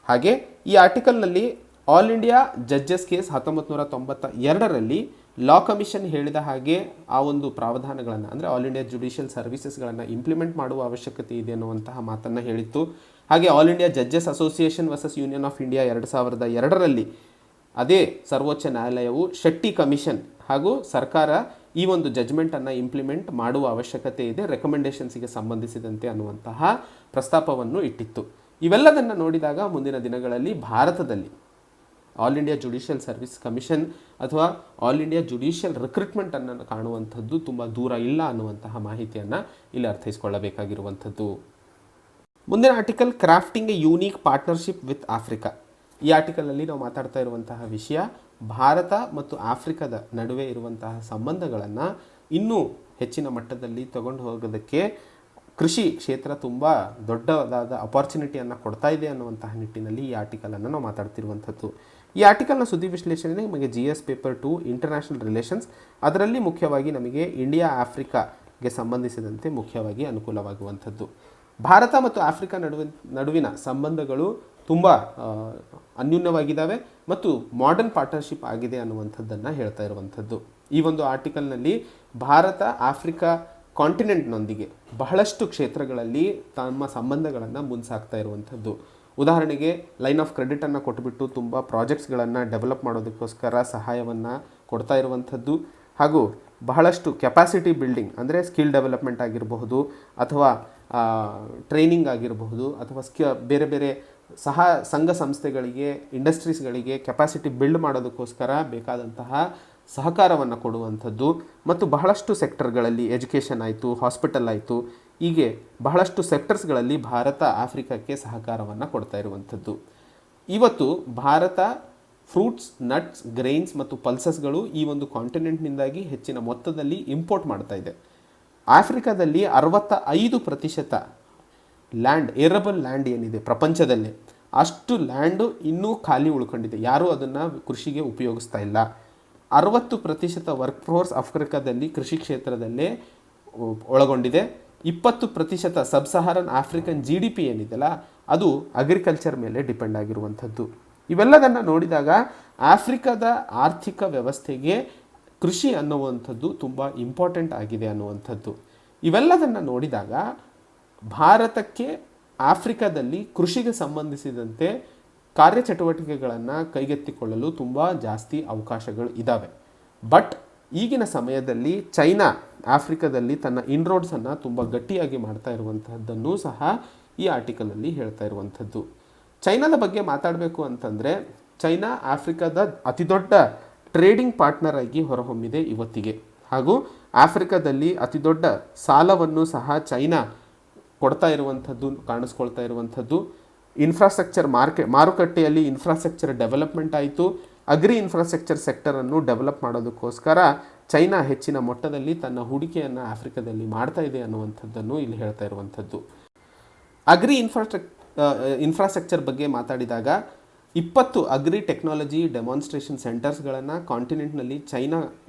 ಹಾಗೆ ಈ ಆರ್ಟಿಕಲ್ನಲ್ಲಿ ಆಲ್ ಇಂಡಿಯಾ ಜಡ್ಜಸ್ ಕೇಸ್ 1992ರಲ್ಲಿ ಲಾ ಕಮಿಷನ್ ಹೇಳಿದ ಹಾಗೆ ಆ ಒಂದು ಪ್ರಾವಧಾನಗಳನ್ನು ಅಂದರೆ ಆಲ್ ಇಂಡಿಯಾ ಜುಡಿಷಿಯಲ್ ಸರ್ವಿಸಸ್ಗಳನ್ನು ಇಂಪ್ಲಿಮೆಂಟ್ ಮಾಡುವ ಅವಶ್ಯಕತೆ ಇದೆ ಅನ್ನುವಂತಹ ಮಾತನ್ನು ಹೇಳಿತ್ತು. ಹಾಗೆ all India judges association versus union of India 2002ರಲ್ಲಿ ಅದೇ ಸರ್ವೋಚ್ಚ ನ್ಯಾಯಾಲಯವು ಶೆಟ್ಟಿ ಕಮಿಷನ್ ಹಾಗೂ ಸರ್ಕಾರ ಈ ಒಂದು ಜಜ್ಮೆಂಟನ್ನು ಇಂಪ್ಲಿಮೆಂಟ್ ಮಾಡುವ ಅವಶ್ಯಕತೆ ಇದೆ ರೆಕಮೆಂಡೇಷನ್ಸಿಗೆ ಸಂಬಂಧಿಸಿದಂತೆ ಅನ್ನುವಂತಹ ಪ್ರಸ್ತಾಪವನ್ನು ಇಟ್ಟಿತ್ತು. ಇವೆಲ್ಲದನ್ನು ನೋಡಿದಾಗ ಮುಂದಿನ ದಿನಗಳಲ್ಲಿ ಭಾರತದಲ್ಲಿ all India judicial service commission ಅಥವಾ ಆಲ್ ಇಂಡಿಯಾ ಜುಡಿಷಿಯಲ್ ರಿಕ್ರೂಟ್ಮೆಂಟನ್ನು ಕಾಣುವಂಥದ್ದು ತುಂಬ ದೂರ ಇಲ್ಲ ಅನ್ನುವಂತಹ ಮಾಹಿತಿಯನ್ನು ಇಲ್ಲಿ ಅರ್ಥೈಸ್ಕೊಳ್ಳಬೇಕಾಗಿರುವಂಥದ್ದು. ಮುಂದಿನ article crafting A unique partnership with Africa. ಈ ಆರ್ಟಿಕಲಲ್ಲಿ ನಾವು ಮಾತಾಡ್ತಾ ಇರುವಂತಹ ವಿಷಯ ಭಾರತ ಮತ್ತು ಆಫ್ರಿಕಾದ ನಡುವೆ ಇರುವಂತಹ ಸಂಬಂಧಗಳನ್ನು ಇನ್ನೂ ಹೆಚ್ಚಿನ ಮಟ್ಟದಲ್ಲಿ ತಗೊಂಡು ಹೋಗೋದಕ್ಕೆ ಕೃಷಿ ಕ್ಷೇತ್ರ ತುಂಬ ದೊಡ್ಡದಾದ ಅಪಾರ್ಚುನಿಟಿಯನ್ನು ಕೊಡ್ತಾ ಇದೆ ಅನ್ನುವಂತಹ ನಿಟ್ಟಿನಲ್ಲಿ ಈ ಆರ್ಟಿಕಲನ್ನು ನಾವು ಮಾತಾಡ್ತಿರುವಂಥದ್ದು. ಈ ಆರ್ಟಿಕಲ್ನ ಸುದ್ದಿ ವಿಶ್ಲೇಷಣೆ ನಮಗೆ GS ಪೇಪರ್ 2 ಇಂಟರ್ನ್ಯಾಷನಲ್ ರಿಲೇಷನ್ಸ್, ಅದರಲ್ಲಿ ಮುಖ್ಯವಾಗಿ ನಮಗೆ ಇಂಡಿಯಾ ಆಫ್ರಿಕಾಗೆ ಸಂಬಂಧಿಸಿದಂತೆ ಮುಖ್ಯವಾಗಿ ಅನುಕೂಲವಾಗುವಂಥದ್ದು. ಭಾರತ ಮತ್ತು ಆಫ್ರಿಕಾ ನಡುವಿನ ಸಂಬಂಧಗಳು ತುಂಬ ಅನ್ಯೂನ್ಯವಾಗಿದ್ದಾವೆ ಮತ್ತು ಮಾಡರ್ನ್ ಪಾರ್ಟ್ನರ್ಶಿಪ್ ಆಗಿದೆ ಅನ್ನುವಂಥದ್ದನ್ನು ಹೇಳ್ತಾ ಇರುವಂಥದ್ದು. ಈ ಒಂದು ಆರ್ಟಿಕಲ್ನಲ್ಲಿ ಭಾರತ ಆಫ್ರಿಕಾ ಕಾಂಟಿನೆಂಟ್ನೊಂದಿಗೆ ಬಹಳಷ್ಟು ಕ್ಷೇತ್ರಗಳಲ್ಲಿ ತಮ್ಮ ಸಂಬಂಧಗಳನ್ನು ಮುನ್ಸಾಗ್ತಾ ಇರುವಂಥದ್ದು. ಉದಾಹರಣೆಗೆ ಲೈನ್ ಆಫ್ ಕ್ರೆಡಿಟನ್ನು ಕೊಟ್ಟುಬಿಟ್ಟು ತುಂಬ ಪ್ರಾಜೆಕ್ಟ್ಸ್ಗಳನ್ನು ಡೆವಲಪ್ ಮಾಡೋದಕ್ಕೋಸ್ಕರ ಸಹಾಯವನ್ನು ಕೊಡ್ತಾ ಇರುವಂಥದ್ದು. ಹಾಗೂ ಬಹಳಷ್ಟು ಕೆಪಾಸಿಟಿ ಬಿಲ್ಡಿಂಗ್ ಅಂದರೆ ಸ್ಕಿಲ್ ಡೆವಲಪ್ಮೆಂಟ್ ಆಗಿರಬಹುದು ಅಥವಾ ಟ್ರೈನಿಂಗ್ ಆಗಿರಬಹುದು ಅಥವಾ ಬೇರೆ ಬೇರೆ ಸಂಘ ಸಂಸ್ಥೆಗಳಿಗೆ ಇಂಡಸ್ಟ್ರೀಸ್ಗಳಿಗೆ ಕೆಪಾಸಿಟಿ ಬಿಲ್ಡ್ ಮಾಡೋದಕ್ಕೋಸ್ಕರ ಬೇಕಾದಂತಹ ಸಹಕಾರವನ್ನು ಕೊಡುವಂಥದ್ದು. ಮತ್ತು ಬಹಳಷ್ಟು ಸೆಕ್ಟರ್ಗಳಲ್ಲಿ ಎಜುಕೇಷನ್ ಆಯಿತು, ಹಾಸ್ಪಿಟಲ್ ಆಯಿತು, ಹೀಗೆ ಬಹಳಷ್ಟು ಸೆಕ್ಟರ್ಸ್ಗಳಲ್ಲಿ ಭಾರತ ಆಫ್ರಿಕಾಕ್ಕೆ ಸಹಕಾರವನ್ನು ಕೊಡ್ತಾ ಇರುವಂಥದ್ದು. ಇವತ್ತು ಭಾರತ ಫ್ರೂಟ್ಸ್, ನಟ್ಸ್, ಗ್ರೈನ್ಸ್ ಮತ್ತು ಪಲ್ಸಸ್ಗಳು ಈ ಒಂದು ಕಾಂಟಿನೆಂಟ್ನಿಂದಾಗಿ ಹೆಚ್ಚಿನ ಮೊತ್ತದಲ್ಲಿ ಇಂಪೋರ್ಟ್ ಮಾಡ್ತಾ ಇದೆ. ಆಫ್ರಿಕಾದಲ್ಲಿ 65% ಲ್ಯಾಂಡ್, ಏರಬಲ್ ಲ್ಯಾಂಡ್ ಏನಿದೆ ಪ್ರಪಂಚದಲ್ಲೇ ಅಷ್ಟು ಲ್ಯಾಂಡು ಇನ್ನೂ ಖಾಲಿ ಉಳ್ಕೊಂಡಿದೆ, ಯಾರೂ ಅದನ್ನು ಕೃಷಿಗೆ ಉಪಯೋಗಿಸ್ತಾ ಇಲ್ಲ. 60% ವರ್ಕ್ ಫೋರ್ಸ್ ಆಫ್ರಿಕಾದಲ್ಲಿ ಕೃಷಿ ಕ್ಷೇತ್ರದಲ್ಲೇ ಒಳಗೊಂಡಿದೆ. 20% ಸಬ್ ಸಹಾರನ್ ಆಫ್ರಿಕನ್ GDP ಏನಿದೆಯಲ್ಲ ಅದು ಅಗ್ರಿಕಲ್ಚರ್ ಮೇಲೆ ಡಿಪೆಂಡ್ ಆಗಿರುವಂಥದ್ದು. ಇವೆಲ್ಲದನ್ನು ನೋಡಿದಾಗ ಆಫ್ರಿಕಾದ ಆರ್ಥಿಕ ವ್ಯವಸ್ಥೆಗೆ ಕೃಷಿ ಅನ್ನುವಂಥದ್ದು ತುಂಬ ಇಂಪಾರ್ಟೆಂಟ್ ಆಗಿದೆ ಅನ್ನುವಂಥದ್ದು. ಇವೆಲ್ಲದನ್ನು ನೋಡಿದಾಗ ಭಾರತಕ್ಕೆ ಆಫ್ರಿಕಾದಲ್ಲಿ ಕೃಷಿಗೆ ಸಂಬಂಧಿಸಿದಂತೆ ಕಾರ್ಯಚಟುವಟಿಕೆಗಳನ್ನು ಕೈಗೆತ್ತಿಕೊಳ್ಳಲು ತುಂಬ ಜಾಸ್ತಿ ಅವಕಾಶಗಳು ಇದ್ದಾವೆ. ಬಟ್ ಈಗಿನ ಸಮಯದಲ್ಲಿ ಚೈನಾ ಆಫ್ರಿಕಾದಲ್ಲಿ ತನ್ನ ಇನ್ರೋಡ್ಸನ್ನು ತುಂಬ ಗಟ್ಟಿಯಾಗಿ ಮಾಡ್ತಾ ಇರುವಂತಹದ್ದನ್ನು ಸಹ ಈ ಆರ್ಟಿಕಲಲ್ಲಿ ಹೇಳ್ತಾ ಇರುವಂಥದ್ದು. ಚೈನಾದ ಬಗ್ಗೆ ಮಾತಾಡಬೇಕು ಅಂತಂದರೆ ಚೈನಾ ಆಫ್ರಿಕಾದ ಅತಿದೊಡ್ಡ ಟ್ರೇಡಿಂಗ್ ಪಾರ್ಟ್ನರ್ ಆಗಿ ಹೊರಹೊಮ್ಮಿದೆ ಇವತ್ತಿಗೆ. ಹಾಗೂ ಆಫ್ರಿಕಾದಲ್ಲಿ ಅತಿದೊಡ್ಡ ಸಾಲವನ್ನು ಸಹ ಚೈನಾ ಕೊಡ್ತಾ ಇರುವಂಥದ್ದು ಕಾಣಿಸ್ಕೊಳ್ತಾ ಇರುವಂಥದ್ದು. ಇನ್ಫ್ರಾಸ್ಟ್ರಕ್ಚರ್ ಮಾರುಕಟ್ಟೆಯಲ್ಲಿ ಇನ್ಫ್ರಾಸ್ಟ್ರಕ್ಚರ್ ಡೆವಲಪ್ಮೆಂಟ್ ಆಯಿತು. ಅಗ್ರಿ ಇನ್ಫ್ರಾಸ್ಟ್ರಕ್ಚರ್ ಸೆಕ್ಟರನ್ನು ಡೆವಲಪ್ ಮಾಡೋದಕ್ಕೋಸ್ಕರ ಚೈನಾ ಹೆಚ್ಚಿನ ಮಟ್ಟದಲ್ಲಿ ತನ್ನ ಹೂಡಿಕೆಯನ್ನು ಆಫ್ರಿಕಾದಲ್ಲಿ ಮಾಡ್ತಾ ಇದೆ ಅನ್ನುವಂಥದ್ದನ್ನು ಇಲ್ಲಿ ಹೇಳ್ತಾ ಇರುವಂಥದ್ದು. ಅಗ್ರಿ ಇನ್ಫ್ರಾಸ್ಟ್ರಕ್ಚರ್ ಬಗ್ಗೆ ಮಾತಾಡಿದಾಗ 20 ಅಗ್ರಿ ಟೆಕ್ನಾಲಜಿ ಡೆಮಾನ್ಸ್ಟ್ರೇಷನ್ ಸೆಂಟರ್ಸ್ಗಳನ್ನು ಕಾಂಟಿನೆಂಟ್ನಲ್ಲಿ ಚೈನಾ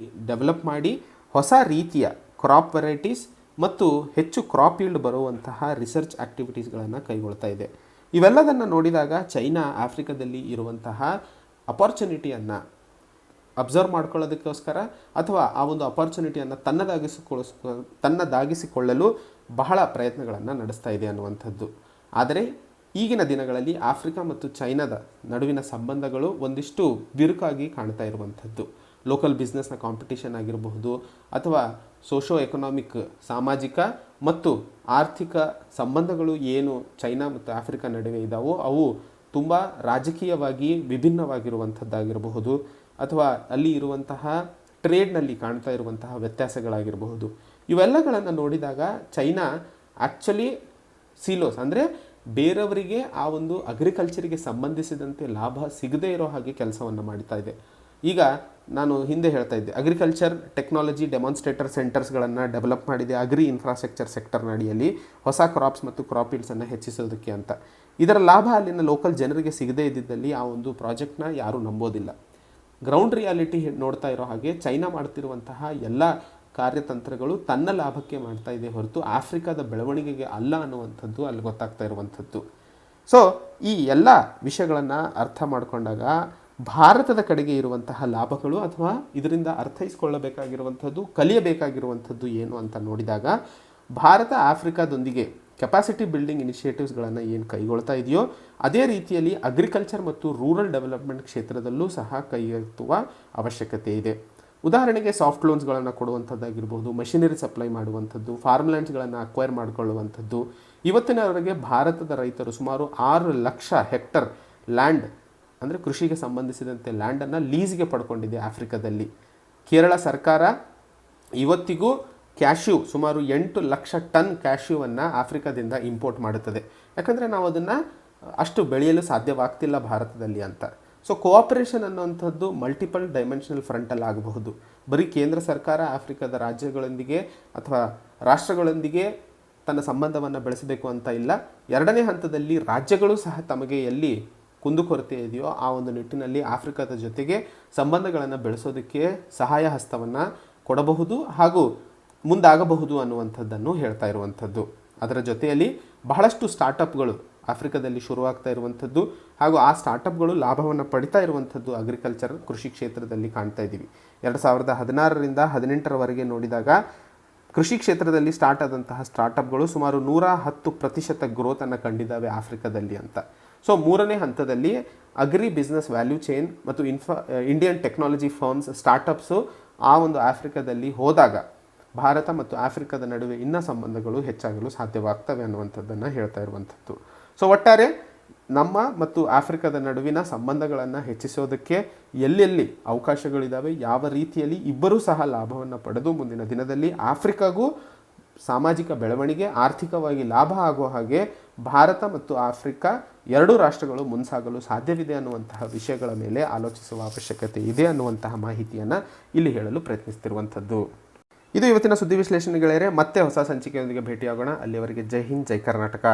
ಡೆವಲಪ್ ಮಾಡಿ ಹೊಸ ರೀತಿಯ ಕ್ರಾಪ್ ವೆರೈಟೀಸ್ ಮತ್ತು ಹೆಚ್ಚು ಕ್ರಾಪ್ ಈಲ್ಡ್ ಬರುವಂತಹ ರಿಸರ್ಚ್ ಆ್ಯಕ್ಟಿವಿಟೀಸ್ಗಳನ್ನು ಕೈಗೊಳ್ತಾ ಇದೆ. ಇವೆಲ್ಲದನ್ನು ನೋಡಿದಾಗ ಚೈನಾ ಆಫ್ರಿಕಾದಲ್ಲಿ ಇರುವಂತಹ ಅಪಾರ್ಚುನಿಟಿಯನ್ನು ಅಬ್ಸರ್ವ್ ಮಾಡ್ಕೊಳ್ಳೋದಕ್ಕೋಸ್ಕರ ಅಥವಾ ಆ ಒಂದು ಅಪಾರ್ಚುನಿಟಿಯನ್ನು ತನ್ನದಾಗಿಸಿಕೊಳ್ಳಲು ಬಹಳ ಪ್ರಯತ್ನಗಳನ್ನು ನಡೆಸ್ತಾ ಇದೆ ಅನ್ನುವಂಥದ್ದು. ಆದರೆ ಈಗಿನ ದಿನಗಳಲ್ಲಿ ಆಫ್ರಿಕಾ ಮತ್ತು ಚೈನಾದ ನಡುವಿನ ಸಂಬಂಧಗಳು ಒಂದಿಷ್ಟು ಬಿರುಕಾಗಿ ಕಾಣ್ತಾ ಇರುವಂಥದ್ದು. ಲೋಕಲ್ ಬಿಸ್ನೆಸ್ನ ಕಾಂಪಿಟೇಷನ್ ಆಗಿರಬಹುದು ಅಥವಾ ಸೋಷೋ ಎಕನಾಮಿಕ್ ಸಾಮಾಜಿಕ ಮತ್ತು ಆರ್ಥಿಕ ಸಂಬಂಧಗಳು ಏನು ಚೈನಾ ಮತ್ತು ಆಫ್ರಿಕಾ ನಡುವೆ ಇದ್ದಾವೋ ಅವು ತುಂಬ ರಾಜಕೀಯವಾಗಿ ವಿಭಿನ್ನವಾಗಿರುವಂಥದ್ದಾಗಿರಬಹುದು ಅಥವಾ ಅಲ್ಲಿ ಇರುವಂತಹ ಟ್ರೇಡ್ನಲ್ಲಿ ಕಾಣ್ತಾ ಇರುವಂತಹ ವ್ಯತ್ಯಾಸಗಳಾಗಿರಬಹುದು. ಇವೆಲ್ಲಗಳನ್ನು ನೋಡಿದಾಗ ಚೈನಾ ಆ್ಯಕ್ಚುಲಿ ಸಿಲೋಸ್ ಅಂದರೆ ಬೇರೆಯವರಿಗೆ ಆ ಒಂದು ಅಗ್ರಿಕಲ್ಚರಿಗೆ ಸಂಬಂಧಿಸಿದಂತೆ ಲಾಭ ಸಿಗದೇ ಇರೋ ಹಾಗೆ ಕೆಲಸವನ್ನು ಮಾಡ್ತಾ ಇದೆ. ಈಗ ನಾನು ಹಿಂದೆ ಹೇಳ್ತಾ ಇದ್ದೆ, ಅಗ್ರಿಕಲ್ಚರ್ ಟೆಕ್ನಾಲಜಿ ಡೆಮಾನ್ಸ್ಟ್ರೇಟರ್ ಸೆಂಟರ್ಸ್ಗಳನ್ನು ಡೆವಲಪ್ ಮಾಡಿದೆ ಅಗ್ರಿ ಇನ್ಫ್ರಾಸ್ಟ್ರಕ್ಚರ್ ಸೆಕ್ಟರ್ನ ಅಡಿಯಲ್ಲಿ ಹೊಸ ಕ್ರಾಪ್ಸ್ ಮತ್ತು ಕ್ರಾಪ್ ಈಲ್ಡ್ಸನ್ನು ಹೆಚ್ಚಿಸೋದಕ್ಕೆ ಅಂತ. ಇದರ ಲಾಭ ಅಲ್ಲಿನ ಲೋಕಲ್ ಜನರಿಗೆ ಸಿಗದೇ ಇದ್ದಿದ್ದಲ್ಲಿ ಆ ಒಂದು ಪ್ರಾಜೆಕ್ಟ್ನ ಯಾರೂ ನಂಬೋದಿಲ್ಲ. ಗ್ರೌಂಡ್ ರಿಯಾಲಿಟಿ ನೋಡ್ತಾ ಇರೋ ಹಾಗೆ ಚೈನಾ ಮಾಡ್ತಿರುವಂತಹ ಎಲ್ಲ ಕಾರ್ಯತಂತ್ರಗಳು ತನ್ನ ಲಾಭಕ್ಕೆ ಮಾಡ್ತಾ ಇದೆ ಹೊರತು ಆಫ್ರಿಕಾದ ಬೆಳವಣಿಗೆಗೆ ಅಲ್ಲ ಅನ್ನುವಂಥದ್ದು ಅಲ್ಲಿ ಗೊತ್ತಾಗ್ತಾ ಇರುವಂಥದ್ದು. ಸೊ ಈ ಎಲ್ಲ ವಿಷಯಗಳನ್ನು ಅರ್ಥ ಮಾಡಿಕೊಂಡಾಗ ಭಾರತದ ಕಡೆಗೆ ಇರುವಂತಹ ಲಾಭಗಳು ಅಥವಾ ಇದರಿಂದ ಅರ್ಥೈಸಿಕೊಳ್ಳಬೇಕಾಗಿರುವಂಥದ್ದು ಕಲಿಯಬೇಕಾಗಿರುವಂಥದ್ದು ಏನು ಅಂತ ನೋಡಿದಾಗ ಭಾರತ ಆಫ್ರಿಕಾದೊಂದಿಗೆ ಕೆಪಾಸಿಟಿ ಬಿಲ್ಡಿಂಗ್ ಇನಿಷಿಯೇಟಿವ್ಸ್ಗಳನ್ನು ಏನು ಕೈಗೊಳ್ತಾ ಇದೆಯೋ ಅದೇ ರೀತಿಯಲ್ಲಿ ಅಗ್ರಿಕಲ್ಚರ್ ಮತ್ತು ರೂರಲ್ ಡೆವಲಪ್ಮೆಂಟ್ ಕ್ಷೇತ್ರದಲ್ಲೂ ಸಹ ಕೈಗೆತ್ತುವ ಅವಶ್ಯಕತೆ ಇದೆ. ಉದಾಹರಣೆಗೆ ಸಾಫ್ಟ್ ಲೋನ್ಸ್ಗಳನ್ನು ಕೊಡುವಂಥದ್ದಾಗಿರ್ಬೋದು, ಮಷಿನರಿ ಸಪ್ಲೈ ಮಾಡುವಂಥದ್ದು, ಫಾರ್ಮ್ಲ್ಯಾಂಡ್ಸ್ಗಳನ್ನು ಅಕ್ವೈರ್ ಮಾಡಿಕೊಳ್ಳುವಂಥದ್ದು. ಇವತ್ತಿನವರೆಗೆ ಭಾರತದ ರೈತರು ಸುಮಾರು 6 ಲಕ್ಷ ಹೆಕ್ಟರ್ ಲ್ಯಾಂಡ್ ಅಂದರೆ ಕೃಷಿಗೆ ಸಂಬಂಧಿಸಿದಂತೆ ಲ್ಯಾಂಡನ್ನು ಲೀಸ್ಗೆ ಪಡ್ಕೊಂಡಿದೆ ಆಫ್ರಿಕಾದಲ್ಲಿ. ಕೇರಳ ಸರ್ಕಾರ ಇವತ್ತಿಗೂ ಕ್ಯಾಶ್ಯೂ ಸುಮಾರು 8 ಲಕ್ಷ ಟನ್ ಕ್ಯಾಶ್ಯೂವನ್ನು ಆಫ್ರಿಕಾದಿಂದ ಇಂಪೋರ್ಟ್ ಮಾಡುತ್ತದೆ. ಯಾಕಂದರೆ ನಾವು ಅದನ್ನು ಅಷ್ಟು ಬೆಳೆಯಲು ಸಾಧ್ಯವಾಗ್ತಿಲ್ಲ ಭಾರತದಲ್ಲಿ ಅಂತ. ಸೊ ಕೋಆಪರೇಷನ್ ಅನ್ನುವಂಥದ್ದು ಮಲ್ಟಿಪಲ್ ಡೈಮೆನ್ಷನಲ್ ಫ್ರಂಟಲ್ಲಿ ಆಗಬಹುದು. ಬರೀ ಕೇಂದ್ರ ಸರ್ಕಾರ ಆಫ್ರಿಕಾದ ರಾಜ್ಯಗಳೊಂದಿಗೆ ಅಥವಾ ರಾಷ್ಟ್ರಗಳೊಂದಿಗೆ ತನ್ನ ಸಂಬಂಧವನ್ನು ಬೆಳೆಸಬೇಕು ಅಂತ ಇಲ್ಲ. ಎರಡನೇ ಹಂತದಲ್ಲಿ ರಾಜ್ಯಗಳು ಸಹ ತಮಗೆ ಎಲ್ಲಿ ಕುಂದುಕೊರತೆ ಇದೆಯೋ ಆ ಒಂದು ನಿಟ್ಟಿನಲ್ಲಿ ಆಫ್ರಿಕಾದ ಜೊತೆಗೆ ಸಂಬಂಧಗಳನ್ನು ಬೆಳೆಸೋದಕ್ಕೆ ಸಹಾಯ ಹಸ್ತವನ್ನು ಕೊಡಬಹುದು ಹಾಗೂ ಮುಂದಾಗಬಹುದು ಅನ್ನುವಂಥದ್ದನ್ನು ಹೇಳ್ತಾ ಇರುವಂಥದ್ದು. ಅದರ ಜೊತೆಯಲ್ಲಿ ಬಹಳಷ್ಟು ಸ್ಟಾರ್ಟಪ್ಗಳು ಆಫ್ರಿಕಾದಲ್ಲಿ ಶುರುವಾಗ್ತಾ ಇರುವಂಥದ್ದು ಹಾಗೂ ಆ ಸ್ಟಾರ್ಟಪ್ಗಳು ಲಾಭವನ್ನು ಪಡಿತಾ ಇರುವಂಥದ್ದು ಅಗ್ರಿಕಲ್ಚರ್ ಕೃಷಿ ಕ್ಷೇತ್ರದಲ್ಲಿ ಕಾಣ್ತಾ ಇದ್ದೀವಿ. 2016ರಿಂದ 2018ರವರೆಗೆ ನೋಡಿದಾಗ ಕೃಷಿ ಕ್ಷೇತ್ರದಲ್ಲಿ ಸ್ಟಾರ್ಟ್ ಆದಂತಹ ಸ್ಟಾರ್ಟಪ್ಗಳು ಸುಮಾರು 110% ಗ್ರೋತನ್ನು ಕಂಡಿದ್ದಾವೆ ಆಫ್ರಿಕಾದಲ್ಲಿ ಅಂತ. ಸೊ ಮೂರನೇ ಹಂತದಲ್ಲಿ ಅಗ್ರಿ ಬಿಸ್ನೆಸ್ ವ್ಯಾಲ್ಯೂ ಚೈನ್ ಮತ್ತು ಇಂಡಿಯನ್ ಟೆಕ್ನಾಲಜಿ ಫರ್ಮ್ಸ್ ಸ್ಟಾರ್ಟಪ್ಸು ಆ ಒಂದು ಆಫ್ರಿಕಾದಲ್ಲಿ ಹೋದಾಗ ಭಾರತ ಮತ್ತು ಆಫ್ರಿಕಾದ ನಡುವೆ ಇನ್ನೂ ಸಂಬಂಧಗಳು ಹೆಚ್ಚಾಗಲು ಸಾಧ್ಯವಾಗ್ತವೆ ಅನ್ನುವಂಥದ್ದನ್ನು ಹೇಳ್ತಾ ಇರುವಂಥದ್ದು. ಸೊ ಒಟ್ಟಾರೆ ನಮ್ಮ ಮತ್ತು ಆಫ್ರಿಕಾದ ನಡುವಿನ ಸಂಬಂಧಗಳನ್ನು ಹೆಚ್ಚಿಸೋದಕ್ಕೆ ಎಲ್ಲೆಲ್ಲಿ ಅವಕಾಶಗಳಿದ್ದಾವೆ, ಯಾವ ರೀತಿಯಲ್ಲಿ ಇಬ್ಬರೂ ಸಹ ಲಾಭವನ್ನು ಪಡೆದು ಮುಂದಿನ ದಿನದಲ್ಲಿ ಆಫ್ರಿಕಾಗೂ ಸಾಮಾಜಿಕ ಬೆಳವಣಿಗೆ ಆರ್ಥಿಕವಾಗಿ ಲಾಭ ಆಗುವ ಹಾಗೆ ಭಾರತ ಮತ್ತು ಆಫ್ರಿಕಾ ಎರಡೂ ರಾಷ್ಟ್ರಗಳು ಮುನ್ಸಾಗಲು ಸಾಧ್ಯವಿದೆ ಅನ್ನುವಂತಹ ವಿಷಯಗಳ ಮೇಲೆ ಆಲೋಚಿಸುವ ಅವಶ್ಯಕತೆ ಇದೆ ಅನ್ನುವಂತಹ ಮಾಹಿತಿಯನ್ನು ಇಲ್ಲಿ ಹೇಳಲು ಪ್ರಯತ್ನಿಸ್ತಿರುವಂಥದ್ದು. ಇದು ಇವತ್ತಿನ ಸುದ್ದಿ ವಿಶ್ಲೇಷಣೆಗಳೇ. ಮತ್ತೆ ಹೊಸ ಸಂಚಿಕೆಯೊಂದಿಗೆ ಭೇಟಿಯಾಗೋಣ. ಅಲ್ಲಿಯವರೆಗೆ ಜೈ ಹಿಂದ್, ಜೈ ಕರ್ನಾಟಕ.